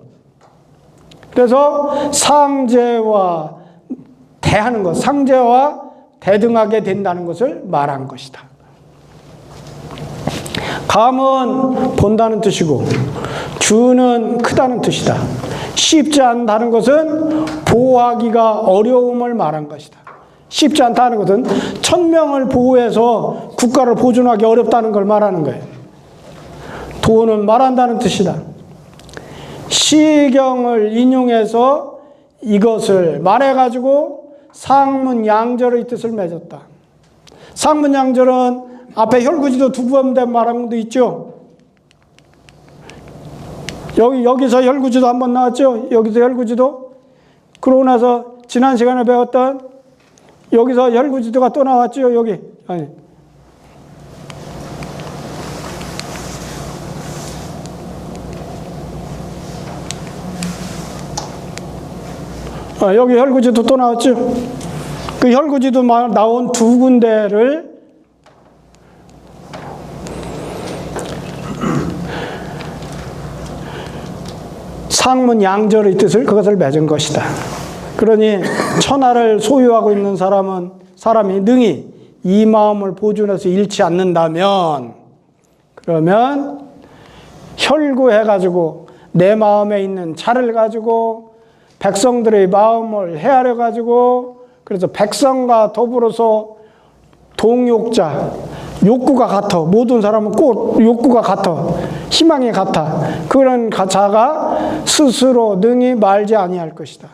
그래서 상제와 대하는 것, 상제와 대등하게 된다는 것을 말한 것이다. 감은 본다는 뜻이고 주는 크다는 뜻이다. 쉽지 않다는 것은 보호하기가 어려움을 말한 것이다. 쉽지 않다는 것은 천명을 보호해서 국가를 보존하기 어렵다는 걸 말하는 거예요. 도는 말한다는 뜻이다. 시경을 인용해서 이것을 말해가지고 상문양절의 뜻을 맺었다. 상문양절은 앞에 혈구지도 두 번 된 말한 것도 있죠. 여기서 혈구지도 한 번 나왔죠. 여기서 혈구지도. 그러고 나서 지난 시간에 배웠던 여기서 혈구지도가 또 나왔죠. 여기. 아니. 여기 혈구지도 또 나왔죠. 그 혈구지도 나온 두 군데를 상문 양절의 뜻을 그것을 맺은 것이다. 그러니 천하를 소유하고 있는 사람이 능히 이 마음을 보존해서 잃지 않는다면, 그러면 혈구해가지고 내 마음에 있는 차를 가지고 백성들의 마음을 헤아려 가지고, 그래서 백성과 더불어서 동욕자, 욕구가 같아. 모든 사람은 꼭 욕구가 같아. 희망이 같아. 그런 자가 스스로 능히 말지 아니할 것이다.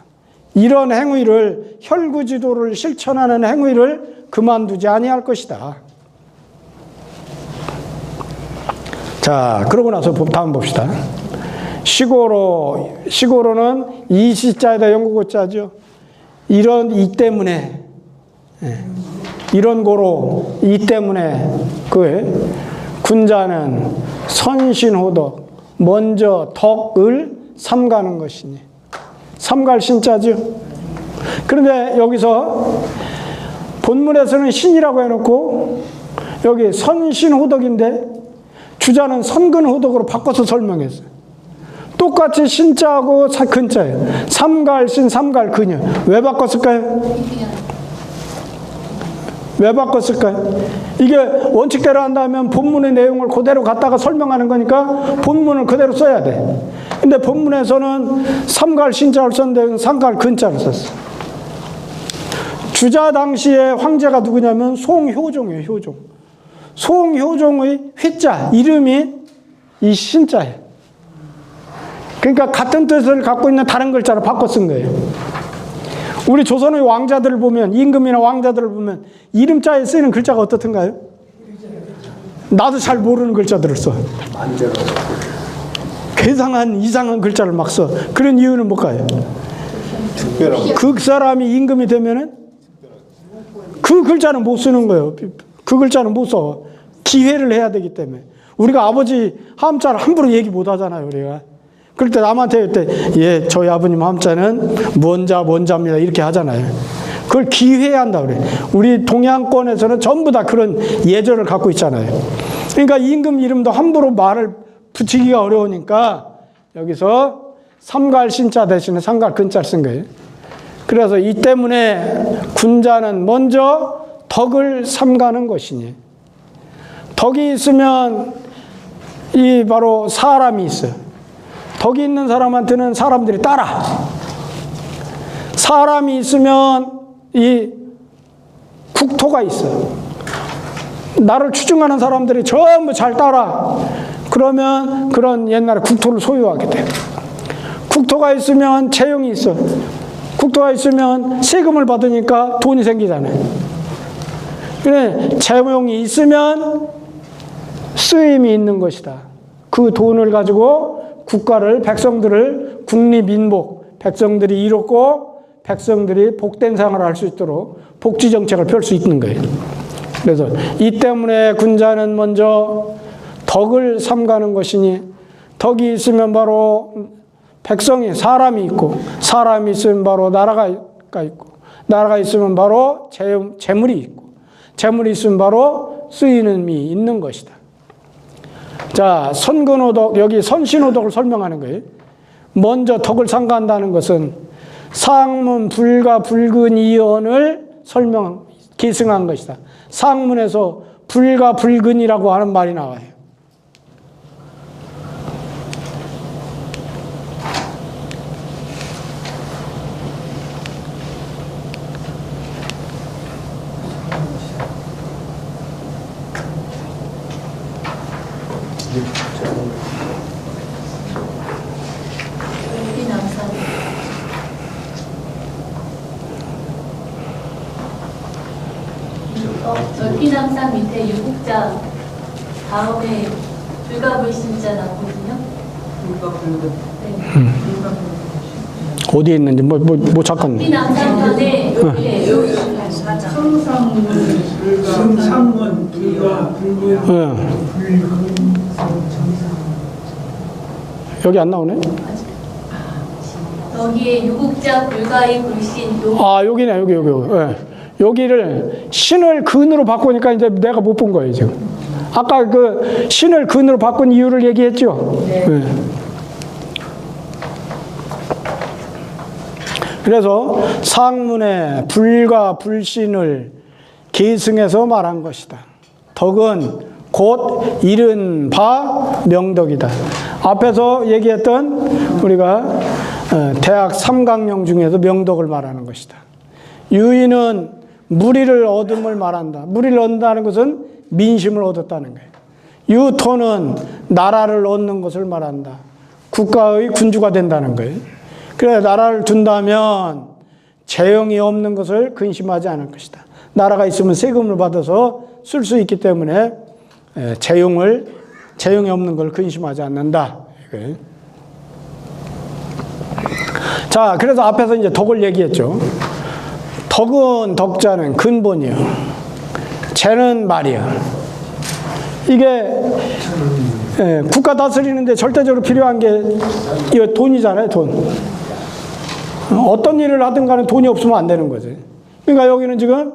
이런 행위를, 혈구지도를 실천하는 행위를 그만두지 아니할 것이다. 자, 그러고 나서 다음 봅시다. 시고로는 이 시자에다 영국어자죠. 이 때문에, 이런 고로, 이 때문에 그 군자는 선신호덕, 먼저 덕을 삼가는 것이니. 삼갈 신자죠. 그런데 여기서 본문에서는 신이라고 해놓고 여기 선신호덕인데 주자는 선근호덕으로 바꿔서 설명했어요. 똑같이 신자하고 근자예요. 삼갈신, 삼갈근이요. 왜 바꿨을까요? 왜 바꿨을까요? 이게 원칙대로 한다면 본문의 내용을 그대로 갖다가 설명하는 거니까 본문을 그대로 써야 돼. 근데 본문에서는 삼갈신자를 썼는데 삼갈근자를 썼어. 주자 당시의 황제가 누구냐면 송효종이에요. 효종. 송효종의 휘자, 이름이 이 신자예요. 그러니까 같은 뜻을 갖고 있는 다른 글자로 바꿔 쓴 거예요. 우리 조선의 왕자들을 보면, 임금이나 왕자들을 보면 이름자에 쓰이는 글자가 어떻던가요? 나도 잘 모르는 글자들을 써. 괴상한 이상한 글자를 막 써. 그런 이유는 뭘까요? 그 사람이 임금이 되면은 그 글자는 못 쓰는 거예요. 그 글자는 못 써. 기회를 해야 되기 때문에. 우리가 아버지 함자를 함부로 얘기 못 하잖아요, 우리가. 그럴 때 남한테 예, 저희 아버님 함자는 뭔자입니다. 이렇게 하잖아요. 그걸 기회한다 그래. 우리 동양권에서는 전부 다 그런 예절을 갖고 있잖아요. 그러니까 임금 이름도 함부로 말을 붙이기가 어려우니까 여기서 삼갈신자 대신에 삼갈근자를 쓴 거예요. 그래서 이 때문에 군자는 먼저 덕을 삼가는 것이니, 덕이 있으면 이 바로 사람이 있어요. 덕이 있는 사람한테는 사람들이 따라. 사람이 있으면 이 국토가 있어요. 나를 추종하는 사람들이 전부 잘 따라. 그러면 그런 옛날에 국토를 소유하게 돼요. 국토가 있으면 재용이 있어. 국토가 있으면 세금을 받으니까 돈이 생기잖아요. 그래, 재용이 있으면 쓰임이 있는 것이다. 그 돈을 가지고 국가를, 백성들을, 국리민복, 백성들이 이롭고 백성들이 복된 생활을 할 수 있도록 복지정책을 펼 수 있는 거예요. 그래서 이 때문에 군자는 먼저 덕을 삼가는 것이니, 덕이 있으면 바로 백성이, 사람이 있고, 사람이 있으면 바로 나라가 있고, 나라가 있으면 바로 재물이 있고, 재물이 있으면 바로 쓰이는 미 있는 것이다. 자, 선근호덕, 여기 선신호덕을 설명하는 거예요. 먼저 덕을 삼가한다는 것은 상문 불가 불근 이언을 기승한 것이다. 상문에서 불가 불근이라고 하는 말이 나와요. 넓기남산 밑에 유국자 다음에 불가불신자 나거든요. 불가불근. 네. 어디에 있는지 뭐 잠깐. 넓기남산편에 상문 불가 불근 여기 안 나오네. 여기에 유국자 불가의 불신. 아, 여기네, 여기. 네. 여기를 신을 근으로 바꾸니까 이제 내가 못 본 거예요, 지금. 아까 그 신을 근으로 바꾼 이유를 얘기했죠? 네. 네. 그래서 상문에 불과 불신을 계승해서 말한 것이다. 덕은 곧 이른 바 명덕이다. 앞에서 얘기했던 우리가 대학 삼강령 중에서 명덕을 말하는 것이다. 유인은 무리를 얻음을 말한다. 무리를 얻는다는 것은 민심을 얻었다는 거예요. 유토는 나라를 얻는 것을 말한다. 국가의 군주가 된다는 거예요. 그래, 나라를 둔다면 재용이 없는 것을 근심하지 않을 것이다. 나라가 있으면 세금을 받아서 쓸 수 있기 때문에 재용이 없는 걸 근심하지 않는다. 자, 그래서 앞에서 이제 덕을 얘기했죠. 덕은 덕자는 근본이요. 재는 말이요. 이게 국가 다스리는데 절대적으로 필요한 게 이 돈이잖아요, 돈. 어떤 일을 하든 간에 돈이 없으면 안 되는 거지. 그러니까 여기는 지금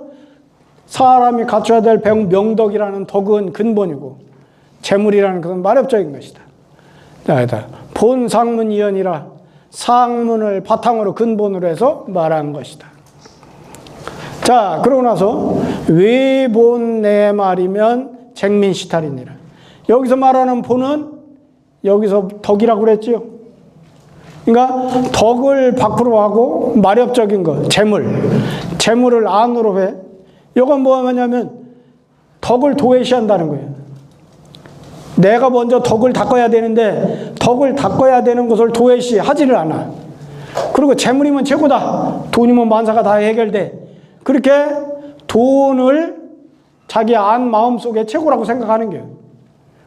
사람이 갖춰야 될 명덕이라는 덕은 근본이고 재물이라는 것은 마렵적인 것이다. 본 상문 이언이라 상문을 바탕으로 근본으로 해서 말한 것이다. 자, 그러고 나서 외본 내 말이면 쟁민시탈이니라. 여기서 말하는 본은 여기서 덕이라고 그랬지요. 그러니까 덕을 밖으로 하고 마렵적인 것, 재물을 안으로 해. 이건 뭐냐면 덕을 도외시한다는 거예요. 내가 먼저 덕을 닦아야 되는데 덕을 닦아야 되는 것을 도외시하지를 않아. 그리고 재물이면 최고다. 돈이면 만사가 다 해결돼. 그렇게 돈을 자기 안 마음속에 최고라고 생각하는 거예요.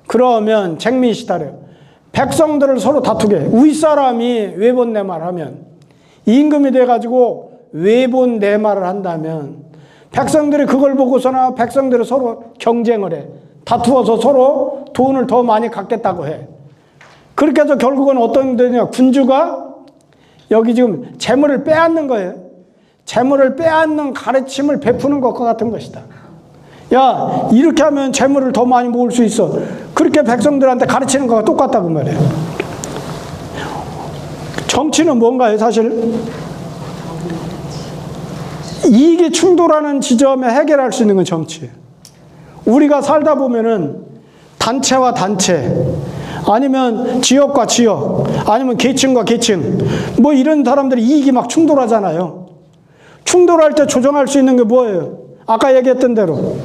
그러면 쟁민시탈이에요. 백성들을 서로 다투게. 윗사람이 외본 내 말하면 임금이 돼가지고 외본 내 말을 한다면 백성들이 그걸 보고서나 백성들이 서로 경쟁을 해. 다투어서 서로 돈을 더 많이 갖겠다고 해. 그렇게 해서 결국은 어떤 데냐, 군주가 여기 지금 재물을 빼앗는 거예요. 재물을 빼앗는 가르침을 베푸는 것과 같은 것이다. 야, 이렇게 하면 재물을 더 많이 모을 수 있어. 그렇게 백성들한테 가르치는 거가 똑같다고 말이에요. 정치는 뭔가요, 사실? 이익이 충돌하는 지점에 해결할 수 있는 건 정치예요. 우리가 살다 보면은 단체와 단체, 아니면 지역과 지역, 아니면 계층과 계층, 뭐 이런 사람들이 이익이 막 충돌하잖아요. 충돌할 때 조정할 수 있는 게 뭐예요? 아까 얘기했던 대로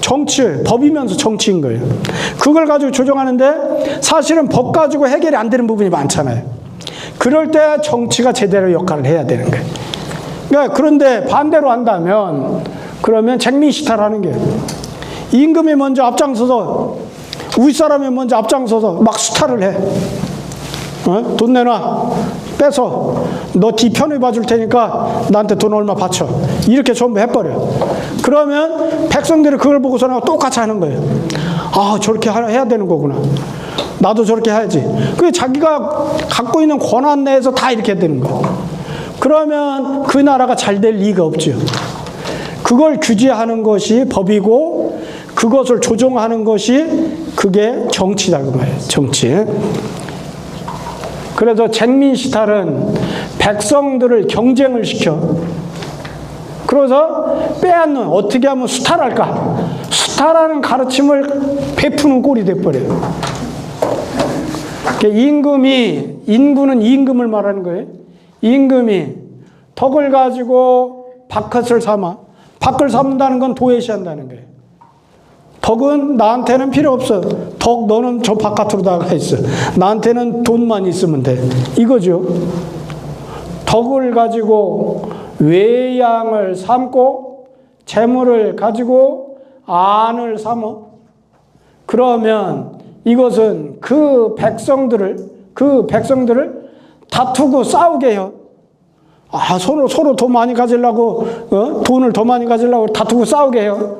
정치, 법이면서 정치인 거예요. 그걸 가지고 조정하는데 사실은 법 가지고 해결이 안 되는 부분이 많잖아요. 그럴 때 정치가 제대로 역할을 해야 되는 거예요. 그러니까 그런데 반대로 한다면 그러면 쟁민시탈하는 게 임금이 먼저 앞장서서 윗사람이 먼저 앞장서서 막 수탈을 해. 돈 내놔. 빼서 너 뒤 편히 봐줄 테니까 나한테 돈 얼마 바쳐. 이렇게 전부 해버려. 그러면 백성들이 그걸 보고서 똑같이 하는 거예요. 아, 저렇게 해야 되는 거구나. 나도 저렇게 해야지. 그게 자기가 갖고 있는 권한 내에서 다 이렇게 되는 거예요. 그러면 그 나라가 잘 될 리가 없죠. 그걸 규제하는 것이 법이고 그것을 조정하는 것이 그게 정치다 그 말이에요. 정치. 그래서 쟁민시탈은 백성들을 경쟁을 시켜. 그래서 빼앗는, 어떻게 하면 수탈할까? 수탈하는 가르침을 베푸는 꼴이 돼버려요. 인구는 임금을 말하는 거예요. 임금이 덕을 가지고 밭을 삼아. 밭을 삼는다는 건 도외시한다는 거예요. 덕은 나한테는 필요 없어. 덕 너는 저 바깥으로 나가 있어. 나한테는 돈만 있으면 돼. 이거죠. 덕을 가지고 외양을 삼고 재물을 가지고 안을 삼어. 그러면 이것은 그 백성들을 다투고 싸우게 해요. 아, 서로 돈 많이 가지려고, 돈을 더 많이 가지려고 다투고 싸우게 해요.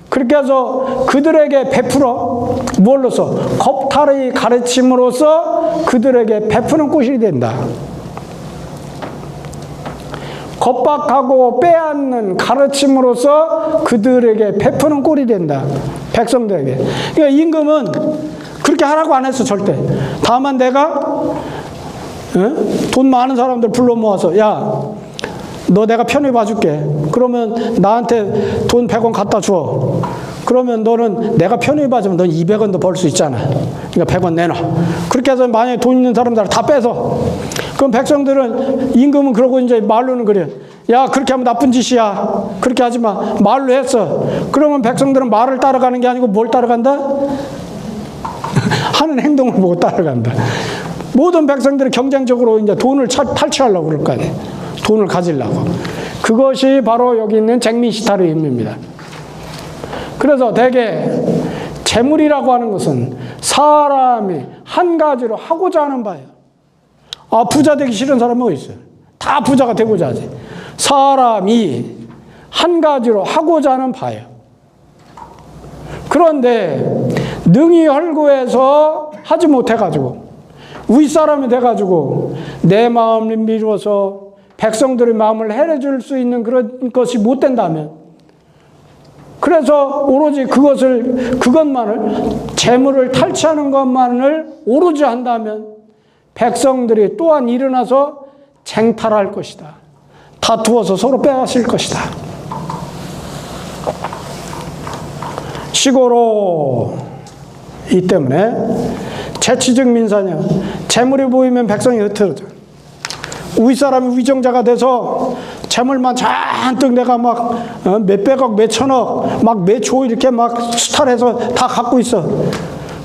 그렇게 해서 그들에게 베풀어. 뭘로써? 겁탈의 가르침으로써 그들에게 베푸는 꼴이 된다. 겁박하고 빼앗는 가르침으로써 그들에게 베푸는 꼴이 된다. 백성들에게. 그러니까 임금은 그렇게 하라고 안 했어, 절대. 다만 내가 돈 많은 사람들 불러 모아서 야, 너 내가 편히 봐줄게. 그러면 나한테 돈 100원 갖다 줘. 그러면 너는 내가 편히 봐주면 넌 200원도 벌 수 있잖아. 그러니까 100원 내놔. 그렇게 해서 만약에 돈 있는 사람들 다 빼서. 그럼 백성들은, 임금은 그러고 이제 말로는 그래. 야, 그렇게 하면 나쁜 짓이야. 그렇게 하지 마. 말로 했어. 그러면 백성들은 말을 따라가는 게 아니고 뭘 따라간다? 하는 행동을 보고 따라간다. 모든 백성들이 경쟁적으로 이제 돈을 탈취하려고 그럴 거 아니에요. 돈을 가지려고. 그것이 바로 여기 있는 쟁민시탈의 의미입니다. 그래서 대개 재물이라고 하는 것은 사람이 한 가지로 하고자 하는 바예요. 아, 부자 되기 싫은 사람은 어디 있어요? 다 부자가 되고자 하지. 사람이 한 가지로 하고자 하는 바예요. 그런데 능히 헐고해서 하지 못해가지고 윗사람이 돼가지고 내 마음을 미루어서 백성들의 마음을 해줄 수 있는 그런 것이 못 된다면, 그래서 오로지 그것만을, 재물을 탈취하는 것만을 오로지 한다면 백성들이 또한 일어나서 쟁탈할 것이다. 다투어서 서로 빼앗을 것이다. 시고로 이 때문에 재치적 민사냐, 재물이 보이면 백성이 흩어져. 윗사람이 위정자가 돼서 재물만 잔뜩 내가 막 몇백억, 몇천억, 막 몇조 이렇게 막 수탈해서 다 갖고 있어.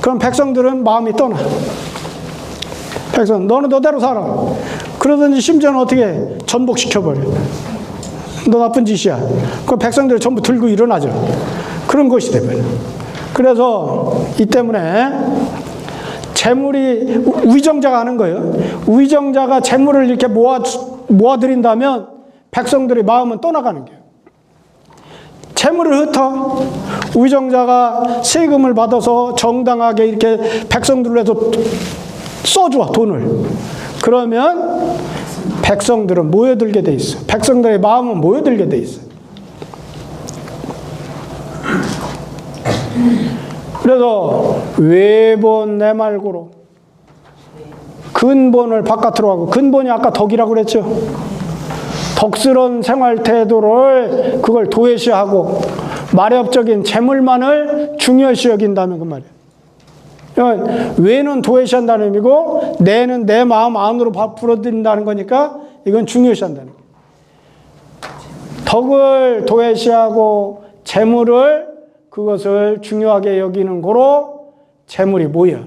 그럼 백성들은 마음이 떠나. 백성, 너는 너대로 살아. 그러든지 심지어는 어떻게 해? 전복시켜버려. 너 나쁜 짓이야. 그럼 백성들이 전부 들고 일어나죠. 그런 것이 되버려. 그래서 이 때문에 재물이, 위정자가 하는 거예요. 위정자가 재물을 이렇게 모아들인다면 백성들의 마음은 떠나가는 거예요. 재물을 흩어. 위정자가 세금을 받아서 정당하게 이렇게 백성들을 해서 써줘, 돈을. 그러면 백성들은 모여들게 돼 있어. 백성들의 마음은 모여들게 돼 있어. 그래서 외본 내말고로 근본을 바깥으로 하고, 근본이 아까 덕이라고 그랬죠. 덕스러운 생활 태도를 그걸 도외시하고 마렵적인 재물만을 중요시 여긴다는 그 말이에요. 그러니까 외는 도외시한다는 의미고 내는 내 마음 안으로 불어들인다는 거니까 이건 중요시한다는 거예요. 덕을 도외시하고 재물을 그것을 중요하게 여기는 거로 재물이 모여.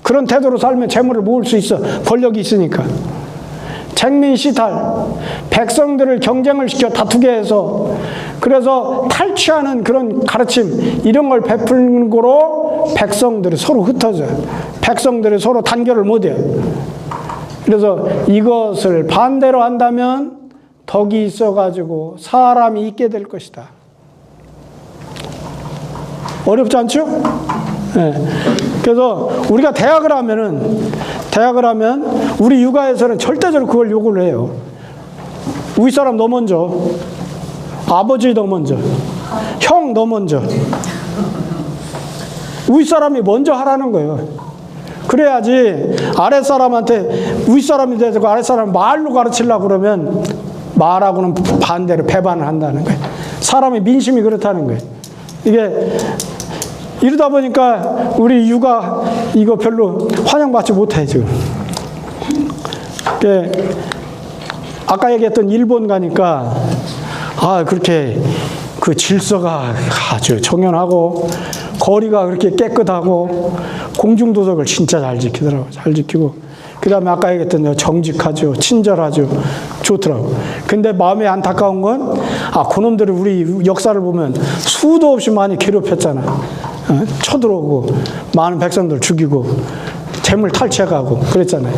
그런 태도로 살면 재물을 모을 수 있어. 권력이 있으니까. 책민시탈, 백성들을 경쟁을 시켜 다투게 해서 그래서 탈취하는 그런 가르침 이런 걸 베푸는 거로 백성들이 서로 흩어져요. 백성들이 서로 단결을 못해요. 그래서 이것을 반대로 한다면 덕이 있어가지고 사람이 있게 될 것이다. 어렵지 않죠? 네. 그래서 우리가 대학을 하면 우리 육아에서는 절대적으로 그걸 요구를 해요. 우리 사람 너 먼저, 아버지 너 먼저, 형 너 먼저. 우리 사람이 먼저 하라는 거예요. 그래야지 아랫사람한테 우리 사람이 되고 아랫사람 말로 가르치려고 그러면 말하고는 반대로 배반을 한다는 거예요. 사람의 민심이 그렇다는 거예요. 이게 이러다 보니까 우리 육아 이거 별로 환영받지 못해 지금. 아까 얘기했던 일본 가니까 그렇게 그 질서가 아주 청연하고 거리가 그렇게 깨끗하고 공중도덕을 진짜 잘 지키더라고. 잘 지키고 그 다음에 아까 얘기했던 정직하죠. 친절하죠. 좋더라고. 근데 마음에 안타까운 건 그놈들이 우리 역사를 보면 수도 없이 많이 괴롭혔잖아. 쳐들어오고 많은 백성들 죽이고 재물 탈취해가고 그랬잖아요.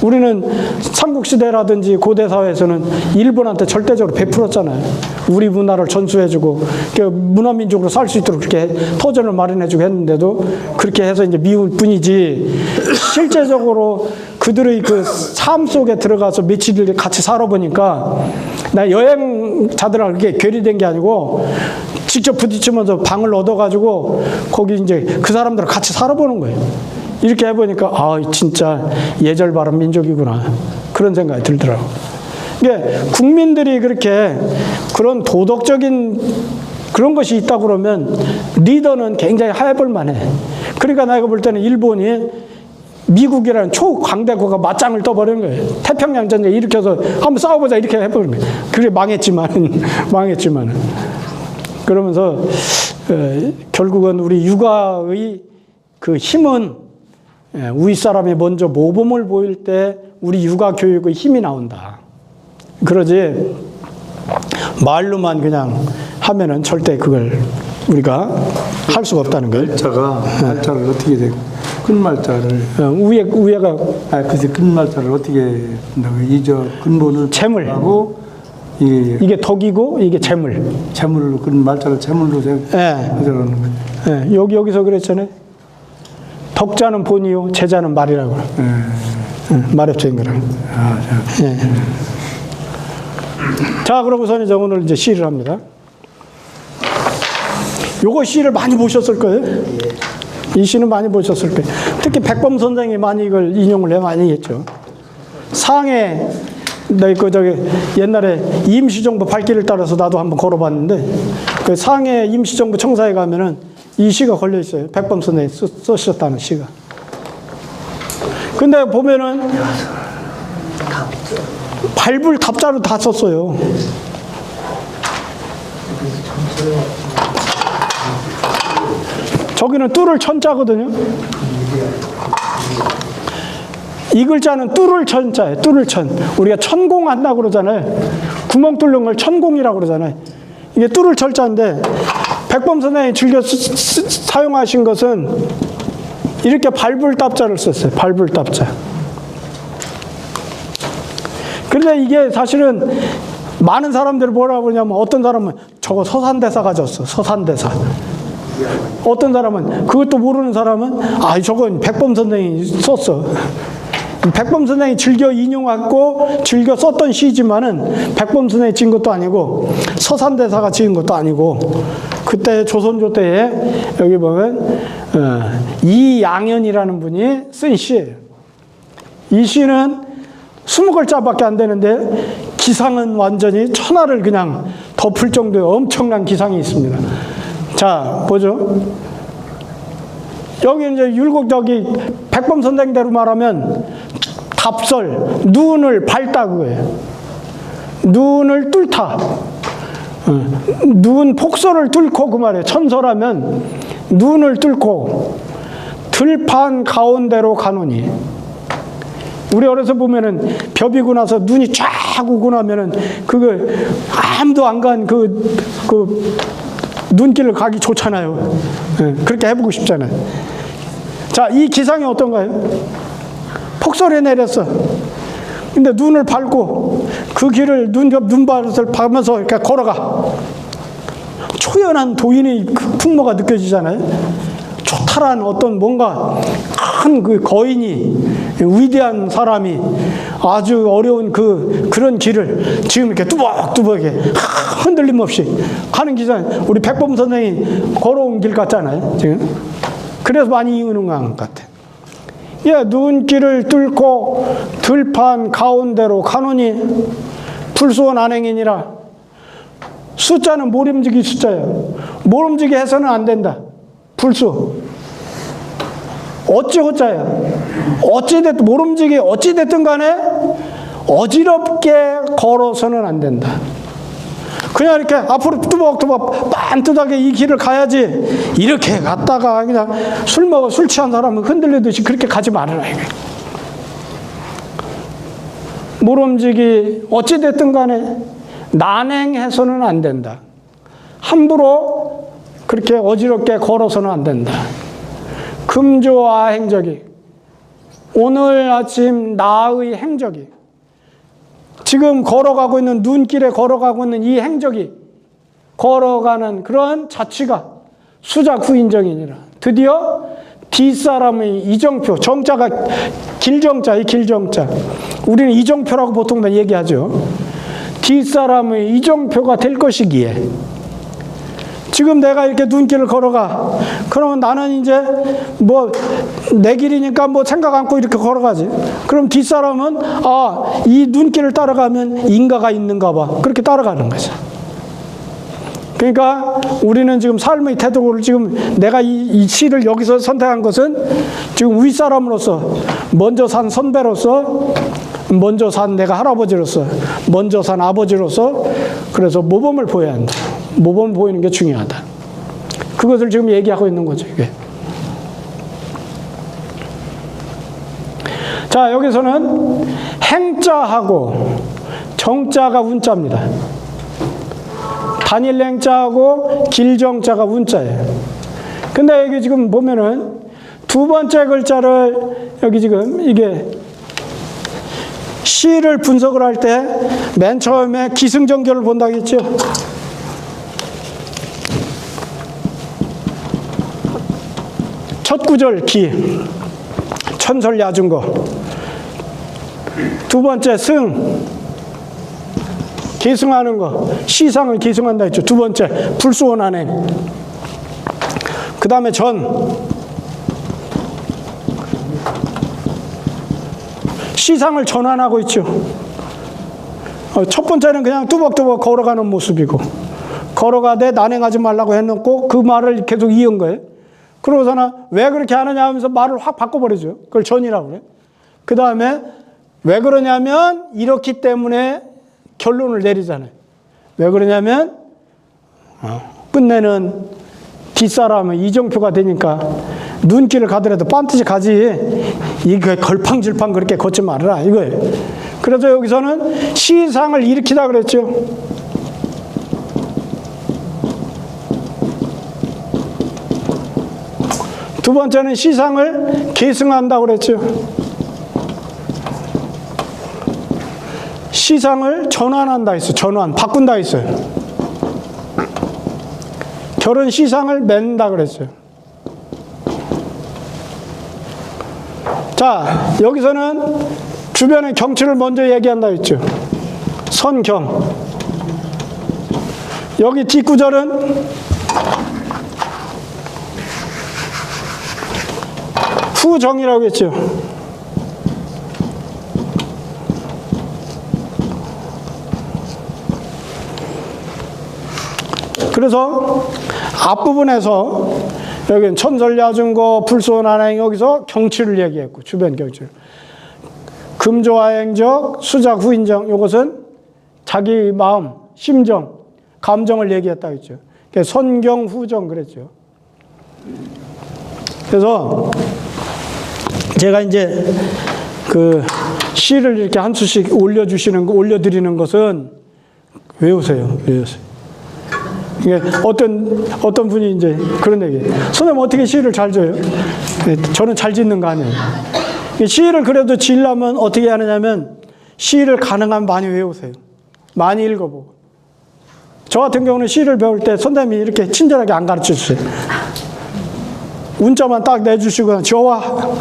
우리는 삼국시대라든지 고대사회에서는 일본한테 절대적으로 베풀었잖아요. 우리 문화를 전수해주고 문화민족으로 살 수 있도록 그렇게 터전을 마련해주고 했는데도 그렇게 해서 이제 미울 뿐이지 실제적으로 그들의 그 삶 속에 들어가서 며칠 같이 살아보니까 나 여행자들하고 그렇게 괴리된 게 아니고 직접 부딪히면서 방을 얻어가지고 거기 이제 그 사람들하고 같이 살아보는 거예요. 이렇게 해보니까 진짜 예절 바른 민족이구나 그런 생각이 들더라고. 이게 국민들이 그렇게 그런 도덕적인 그런 것이 있다 그러면 리더는 굉장히 해볼 만해. 그러니까 내가 볼 때는 일본이 미국이라는 초강대국가 맞짱을 떠버리는 거예요. 태평양 전쟁 일으켜서 한번 싸워보자 이렇게 해버린 거예요. 그게 망했지만은 그러면서 결국은 우리 육아의 그 힘은 우리 사람이 먼저 모범을 보일 때 우리 육아 교육의 힘이 나온다. 그러지 말로만 그냥 하면은 절대 그걸 우리가 할 수가 없다는 거예요. 말자를 어떻게 돼? 끝말자를 위에가 그래서 끝말자를 어떻게 한다고 이저 근본을 재물 하고 이게 덕이고 이게 재물. 재물로 끝말자를 재물로 해석하는 거죠. 여기서 그랬잖아요. 덕자는 본이요, 제자는 말이라고. 말협적인 거라고. 자, 그러고서 이제 오늘 이제 시를 합니다. 요거 시를 많이 보셨을 거예요. 이 시는 많이 보셨을 거예요. 특히 백범 선생이 많이 이걸 인용을 많이 했죠. 상해, 옛날에 임시정부 발길을 따라서 나도 한번 걸어봤는데, 그 상해 임시정부 청사에 가면은 이 시가 걸려 있어요. 백범 선생이 쓰셨다는 시가. 근데 보면은 발불 답자로 다 썼어요. 저기는 뚫을 천자거든요. 이 글자는 뚫을 천자예요. 뚫을 천. 우리가 천공한다고 그러잖아요. 구멍 뚫는 걸 천공이라고 그러잖아요. 이게 뚫을 철자인데 백범 선생이 즐겨 사용하신 것은 이렇게 발불답자를 썼어요. 발불답자. 그런데 이게 사실은 많은 사람들이 뭐라고 그러냐면 어떤 사람은 저거 서산대사가 졌어. 서산대사. 어떤 사람은 그것도 모르는 사람은 저건 백범 선생이 썼어. 백범 선생이 즐겨 인용하고 즐겨 썼던 시지만은 백범 선생이 지은 것도 아니고 서산대사가 지은 것도 아니고 그때 조선조 때에 여기 보면 이양현이라는 분이 쓴 시예요. 이 시는 20글자밖에 안 되는데 기상은 완전히 천하를 그냥 덮을 정도의 엄청난 기상이 있습니다. 자, 보죠. 여기 이제 저기 백범 선생대로 말하면 답설, 눈을 밝다 그거예요. 눈을 뚫다. 눈 폭설을 뚫고 그 말이에요. 천서라면 눈을 뚫고 들판 가운데로 가노니. 우리 어려서 보면은 벼비고 나서 눈이 쫙 오고 나면은 그거 아무도 안 간 그 눈길을 가기 좋잖아요. 그렇게 해보고 싶잖아요. 자, 이 기상이 어떤가요? 폭설이 내렸어. 근데 눈을 밟고 그 길을 눈밭을 밟으면서 이렇게 걸어가. 초연한 도인의 그 풍모가 느껴지잖아요. 초탈한 어떤 뭔가 큰 그 거인이, 위대한 사람이 아주 어려운 그런 길을 지금 이렇게 뚜벅뚜벅하게 흔들림 없이 가는 기상, 우리 백범 선생이 걸어온 길 같잖아요, 지금. 그래서 많이 응원한 것 같아. 예, 눈길을 뚫고 들판 가운데로 가노니 불수원 안행이니라. 숫자는 모름지기 숫자예요. 모름지기 해서는 안 된다. 불수. 어찌 호자야. 어찌됐든 모름지기 어찌됐든 간에 어지럽게 걸어서는 안 된다. 그냥 이렇게 앞으로 뚜벅뚜벅 빤뚜하게 이 길을 가야지. 이렇게 갔다가 그냥 술 취한 사람은 흔들리듯이 그렇게 가지 말아라. 모름지기 어찌됐든 간에 난행해서는 안 된다. 함부로 그렇게 어지럽게 걸어서는 안 된다. 금조와 행적이, 오늘 아침 나의 행적이, 지금 걸어가고 있는 눈길에 걸어가고 있는 이 행적이, 걸어가는 그런 자취가 수작 후인정이니라. 드디어 뒷사람의 이정표, 정자가 길정자, 이 길정자. 우리는 이정표라고 보통 다 얘기하죠. 뒷사람의 이정표가 될 것이기에. 지금 내가 이렇게 눈길을 걸어가. 그러면 나는 이제 뭐 내 길이니까 뭐 생각 않고 이렇게 걸어가지. 그럼 뒷사람은 아, 이 눈길을 따라가면 인가가 있는가 봐. 그렇게 따라가는 거죠. 그러니까 우리는 지금 삶의 태도를 지금 내가 이 시를 여기서 선택한 것은 지금 윗사람으로서, 먼저 산 선배로서, 먼저 산 내가 할아버지로서, 먼저 산 아버지로서, 그래서 모범을 보여야 한다. 모범을 보이는 게 중요하다. 그것을 지금 얘기하고 있는 거죠, 이게. 자, 여기서는 행자하고 정자가 운자입니다. 단일 행자하고 길정자가 운자예요. 근데 여기 지금 보면은 두 번째 글자를 여기 지금 이게 시를 분석을 할 때 맨 처음에 기승전결을 본다고 했죠. 첫 구절 기, 천설야중거. 두 번째 승, 계승하는 거, 시상을 계승한다 했죠. 두 번째 불수원 안행. 그 다음에 전, 시상을 전환하고 있죠. 첫 번째는 그냥 뚜벅뚜벅 걸어가는 모습이고, 걸어가되 난행하지 말라고 해놓고 그 말을 계속 이은 거예요. 그러고서는 왜 그렇게 하느냐 하면서 말을 확 바꿔버리죠. 그걸 전이라고 그래. 그 다음에 왜 그러냐면 이렇기 때문에 결론을 내리잖아요. 왜 그러냐면 끝내는 뒷사람은 이정표가 되니까 눈길을 가더라도 빤듯이 가지, 이거 걸팡질팡 그렇게 걷지 말아라 이거예요. 그래서 여기서는 시상을 일으키다 그랬죠. 두 번째는 시상을 계승한다고 그랬죠. 시상을 전환한다 했어요. 전환, 바꾼다 했어요. 결혼 시상을 맺는다 그랬어요. 자, 여기서는 주변의 경치를 먼저 얘기한다 했죠. 선경. 여기 뒷구절은 후정이라고 했죠. 그래서 앞부분에서 여기는 천설야중거 불소난행 여기서 경치를 얘기했고 주변 경치를 금조하행적 수작 후인정 이것은 자기 마음 심정 감정을 얘기했다고 했죠. 선경 후정 그랬죠. 그래서 제가 이제 그 시를 이렇게 한 수씩 올려드리는 것은 외우세요. 이게 어떤 분이 이제 그런 얘기. 선생님 어떻게 시를 잘 줘요? 저는 잘 짓는 거 아니에요. 시를 그래도 지으려면 어떻게 하느냐면 시를 가능하면 많이 외우세요. 많이 읽어보고. 저 같은 경우는 시를 배울 때 선생님이 이렇게 친절하게 안 가르쳐 주세요. 운자만 딱 내주시고 저와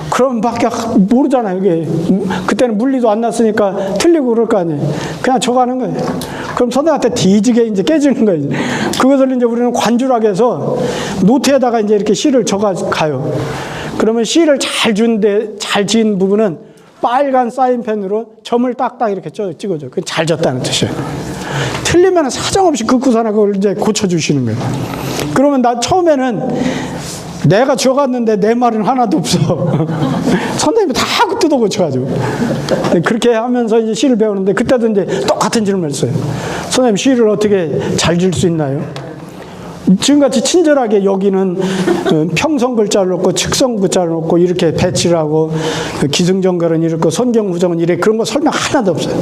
그럼 밖에 모르잖아요. 이게 그때는 물리도 안 났으니까 틀리고 그럴 거 아니에요. 그냥 적어가는 거예요. 그럼 선생님한테 뒤지게 이제 깨지는 거예요. 그것을 이제 우리는 관주라고 해서 노트에다가 이제 이렇게 시를 적어 가요. 그러면 시를 잘 지은 부분은 빨간 사인펜으로 점을 딱딱 이렇게 찍어줘. 그게 잘 졌다는 뜻이에요. 틀리면 사정없이 긋고서나 그걸 이제 고쳐주시는 거예요. 그러면 나 처음에는 내가 적었는데 내 말은 하나도 없어. 선생님이 다 뜯어 고쳐가지고. 그렇게 하면서 이제 시를 배우는데 그때도 이제 똑같은 질문을 했어요. 선생님 시를 어떻게 잘 지을 수 있나요? 지금같이 친절하게 여기는 평성 글자를 넣고 측성 글자를 넣고 이렇게 배치를 하고 기승전결은 이렇고 선경후정은 이래 그런 거 설명 하나도 없어요.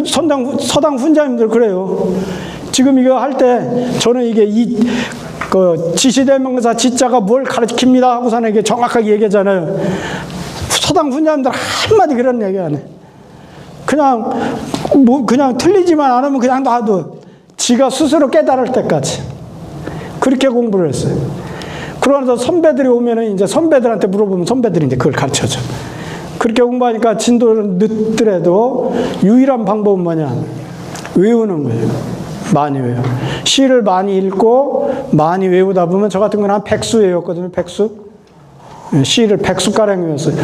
서당 훈자님들 그래요. 지금 이거 할 때 저는 이게 지시대명사 지자가 뭘 가르칩니다 하고서는 이게 정확하게 얘기하잖아요. 서당 훈자님들 한마디 그런 얘기 안 해. 그냥 틀리지만 않으면 그냥 놔둬. 지가 스스로 깨달을 때까지. 그렇게 공부를 했어요. 그러면서 선배들이 오면은 이제 선배들한테 물어보면 선배들이 이제 그걸 가르쳐줘. 그렇게 공부하니까 진도를 늦더라도 유일한 방법은 뭐냐? 외우는 거예요. 많이 외워. 시를 많이 읽고 많이 외우다 보면 저 같은 건 한 100수 외웠거든요. 100수. 시를 100수가량 외웠어요.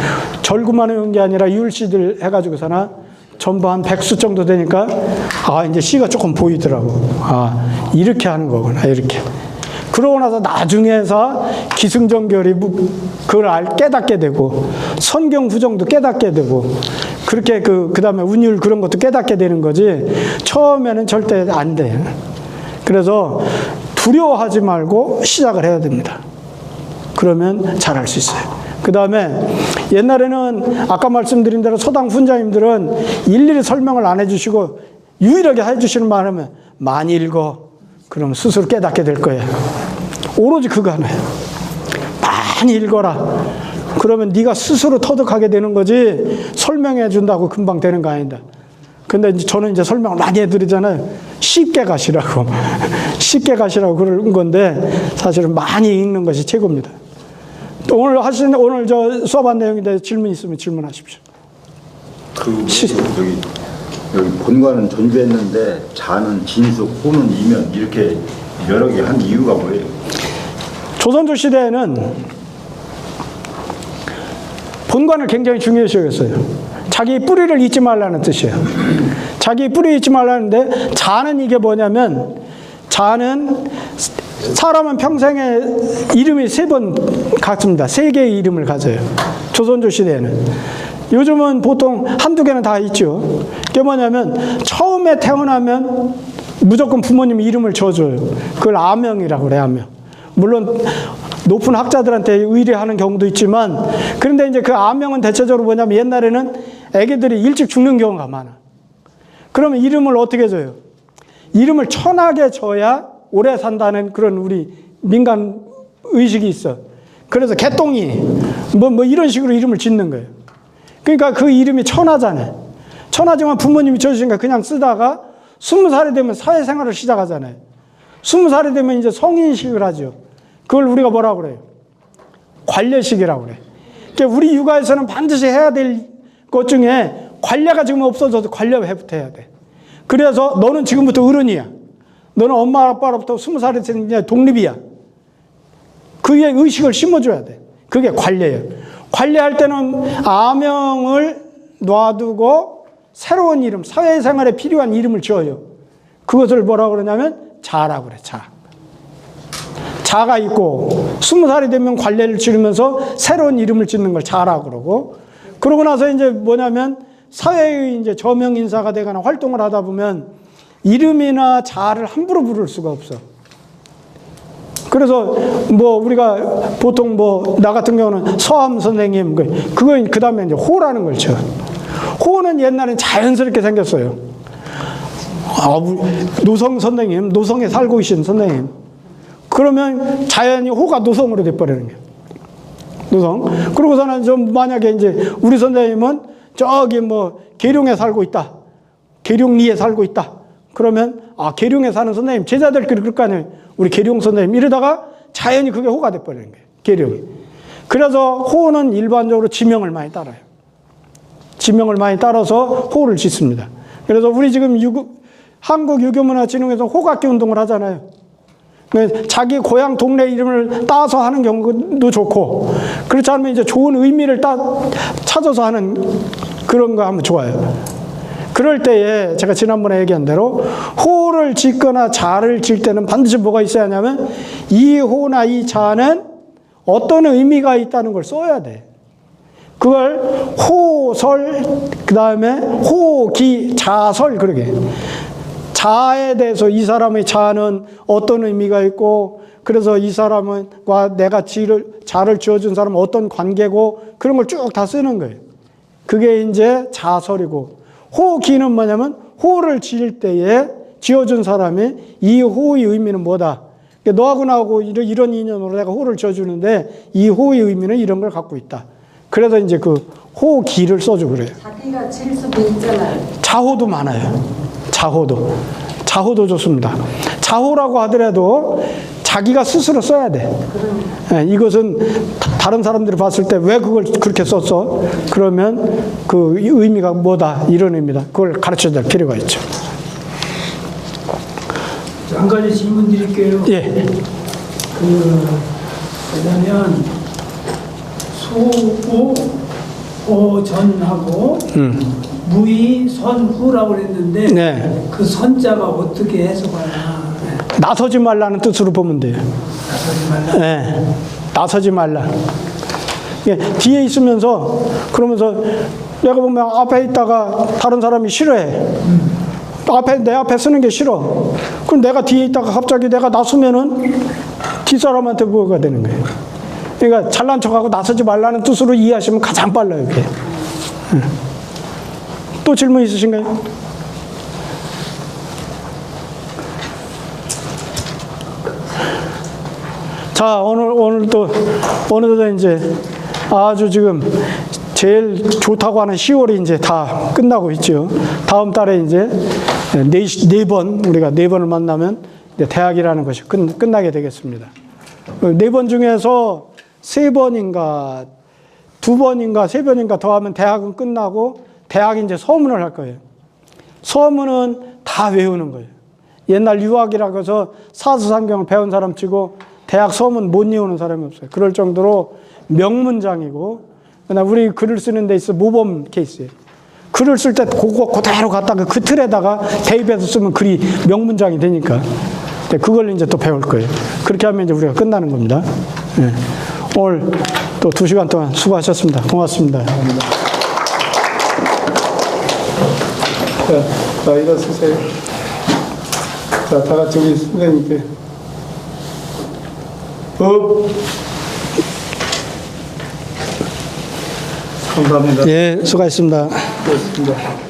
절구만 외운 게 아니라 율시들 해가지고서나 전부 한 100수 정도 되니까 이제 시가 조금 보이더라고. 이렇게 하는 거구나. 이렇게. 그러고 나서 나중에서 기승전결이 그걸 깨닫게 되고 선경후정도 깨닫게 되고 그렇게 그다음에 운율 그런 것도 깨닫게 되는 거지 처음에는 절대 안 돼요. 그래서 두려워하지 말고 시작을 해야 됩니다. 그러면 잘할 수 있어요. 그 다음에 옛날에는 아까 말씀드린 대로 서당 훈자님들은 일일이 설명을 안 해주시고 유일하게 해주시는 말 하면 많이 읽어. 그럼 스스로 깨닫게 될 거예요. 오로지 그거 하나예요. 많이 읽어라. 그러면 네가 스스로 터득하게 되는 거지 설명해 준다고 금방 되는 거 아니다. 근데 저는 이제 설명을 많이 해드리잖아요. 쉽게 가시라고. 쉽게 가시라고 그런 건데 사실은 많이 읽는 것이 최고입니다. 또 오늘 저 수업한 내용에 대해서 질문 있으면 질문하십시오. 여기 본관은 존재했는데 자는 진숙, 호는 이면 이렇게 여러 개 한 이유가 뭐예요? 조선조 시대에는 본관을 굉장히 중요시 여겼어요. 자기 뿌리를 잊지 말라는 뜻이에요. 자기 뿌리 잊지 말라는데 자는 이게 뭐냐면 자는 사람은 평생에 이름이 3번 같습니다. 3개의 이름을 가져요. 조선조 시대에는. 요즘은 보통 한두 개는 다 있죠. 그게 뭐냐면 처음에 태어나면 무조건 부모님 이름을 줘줘요. 그걸 아명이라고 그래요. 아명. 물론 높은 학자들한테 의뢰하는 경우도 있지만 그런데 이제 그 아명은 대체적으로 뭐냐면 옛날에는 애기들이 일찍 죽는 경우가 많아. 그러면 이름을 어떻게 줘요? 이름을 천하게 줘야 오래 산다는 그런 우리 민간 의식이 있어. 그래서 개똥이 뭐 이런 식으로 이름을 짓는 거예요. 그러니까 그 이름이 천하잖아요. 천하지만 부모님이 줘주시니까 그냥 쓰다가 20살이 되면 사회생활을 시작하잖아요. 20살이 되면 이제 성인식을 하죠. 그걸 우리가 뭐라고 그래요? 관례식이라고 그래요. 그러니까 우리 육아에서는 반드시 해야 될 것 중에 관례가 지금 없어져도 관례부터 해야 돼. 그래서 너는 지금부터 어른이야. 너는 엄마 아빠로부터 20살이 되는 독립이야. 그의 의식을 심어줘야 돼. 그게 관례예요. 관례할 때는 아명을 놔두고 새로운 이름, 사회생활에 필요한 이름을 지어요. 그것을 뭐라고 그러냐면 자라고 그래, 자. 자가 있고 20살이 되면 관례를 치르면서 새로운 이름을 짓는 걸 자라고 그러고, 그러고 나서 이제 뭐냐면 사회의 이제 저명 인사가 되거나 활동을 하다 보면 이름이나 자를 함부로 부를 수가 없어. 그래서 뭐 우리가 보통 뭐 나 같은 경우는 서함 선생님, 그거 그 다음에 이제 호라는 걸 쳐. 호는 옛날엔 자연스럽게 생겼어요. 노성 선생님, 노성에 살고 계신 선생님. 그러면 자연히 호가 노성으로 돼버리는 거예요. 노성. 그러고서는 좀 만약에 이제 우리 선생님은 저기 뭐 계룡에 살고 있다. 계룡리에 살고 있다. 그러면 계룡에 사는 선생님, 제자들끼리 그럴 거 아니에요. 우리 계룡 선생님 이러다가 자연히 그게 호가 돼버리는 거예요. 계룡이. 그래서 호는 일반적으로 지명을 많이 따라요. 지명을 많이 따라서 호를 짓습니다. 그래서 우리 지금 한국유교문화진흥에서 호각기 운동을 하잖아요. 자기 고향 동네 이름을 따서 하는 경우도 좋고, 그렇지 않으면 이제 좋은 의미를 찾아서 하는 그런 거 하면 좋아요. 그럴 때에 제가 지난번에 얘기한 대로 호를 짓거나 자를 질 때는 반드시 뭐가 있어야 하냐면 이 호나 이 자는 어떤 의미가 있다는 걸 써야 돼. 그걸 호설, 그 다음에 호기, 자설, 그러게. 자에 대해서 이 사람의 자는 어떤 의미가 있고, 그래서 이 사람과 내가 자를 지어준 사람은 어떤 관계고, 그런 걸 쭉 다 쓰는 거예요. 그게 이제 자설이고, 호기는 뭐냐면 호를 지을 때에 지어준 사람이 이 호의 의미는 뭐다. 너하고 나하고 이런 인연으로 내가 호를 지어주는데 이 호의 의미는 이런 걸 갖고 있다. 그래서 이제 그 호기를 써주고 그래요. 자기가 질 수도 있잖아요. 자호도 많아요. 자호도 좋습니다. 자호라고 하더라도 자기가 스스로 써야 돼. 이것은 다른 사람들이 봤을 때 왜 그걸 그렇게 썼어? 그러면 그 의미가 뭐다, 이런 의미다. 그걸 가르쳐 줄 필요가 있죠. 한 가지 질문 드릴게요. 예. 왜냐면 소우 오전하고 무의 선후라고 그랬는데 네. 그 선자가 어떻게 해석하나? 나서지 말라는 뜻으로 보면 돼요. 나서지 말라. 네. 나서지 말라. 예, 뒤에 있으면서 그러면서 내가 보면 앞에 있다가 다른 사람이 싫어해. 내 앞에 쓰는 게 싫어. 그럼 내가 뒤에 있다가 갑자기 내가 나서면은 뒷사람한테 뭐가 되는 거예요. 그러니까 잘난 척하고 나서지 말라는 뜻으로 이해하시면 가장 빨라요, 이게. 또 질문 있으신가요? 자, 오늘 또 어느덧 이제 아주 지금 제일 좋다고 하는 10월이 이제 다 끝나고 있죠. 다음 달에 이제 네 번, 우리가 4번을 만나면 이제 대학이라는 것이 끝나게 되겠습니다. 4번 중에서 3번인가 2번인가 3번인가 더 하면 대학은 끝나고 대학 이제 서문을 할 거예요. 서문은 다 외우는 거예요. 옛날 유학이라고 해서 사서상경을 배운 사람 치고 대학 서문 못 외우는 사람이 없어요. 그럴 정도로 명문장이고, 그러나 우리 글을 쓰는 데 있어 모범 케이스예요. 글을 쓸 때 그대로 갖다가 그 틀에다가 대입해서 쓰면 글이 명문장이 되니까 그걸 이제 또 배울 거예요. 그렇게 하면 이제 우리가 끝나는 겁니다. 네. 오늘 또 2시간 동안 수고하셨습니다. 고맙습니다. 자, 일어서세요. 자, 다 같이 우리 선생님께. 감사합니다. 예, 수고하셨습니다. 수고하셨습니다.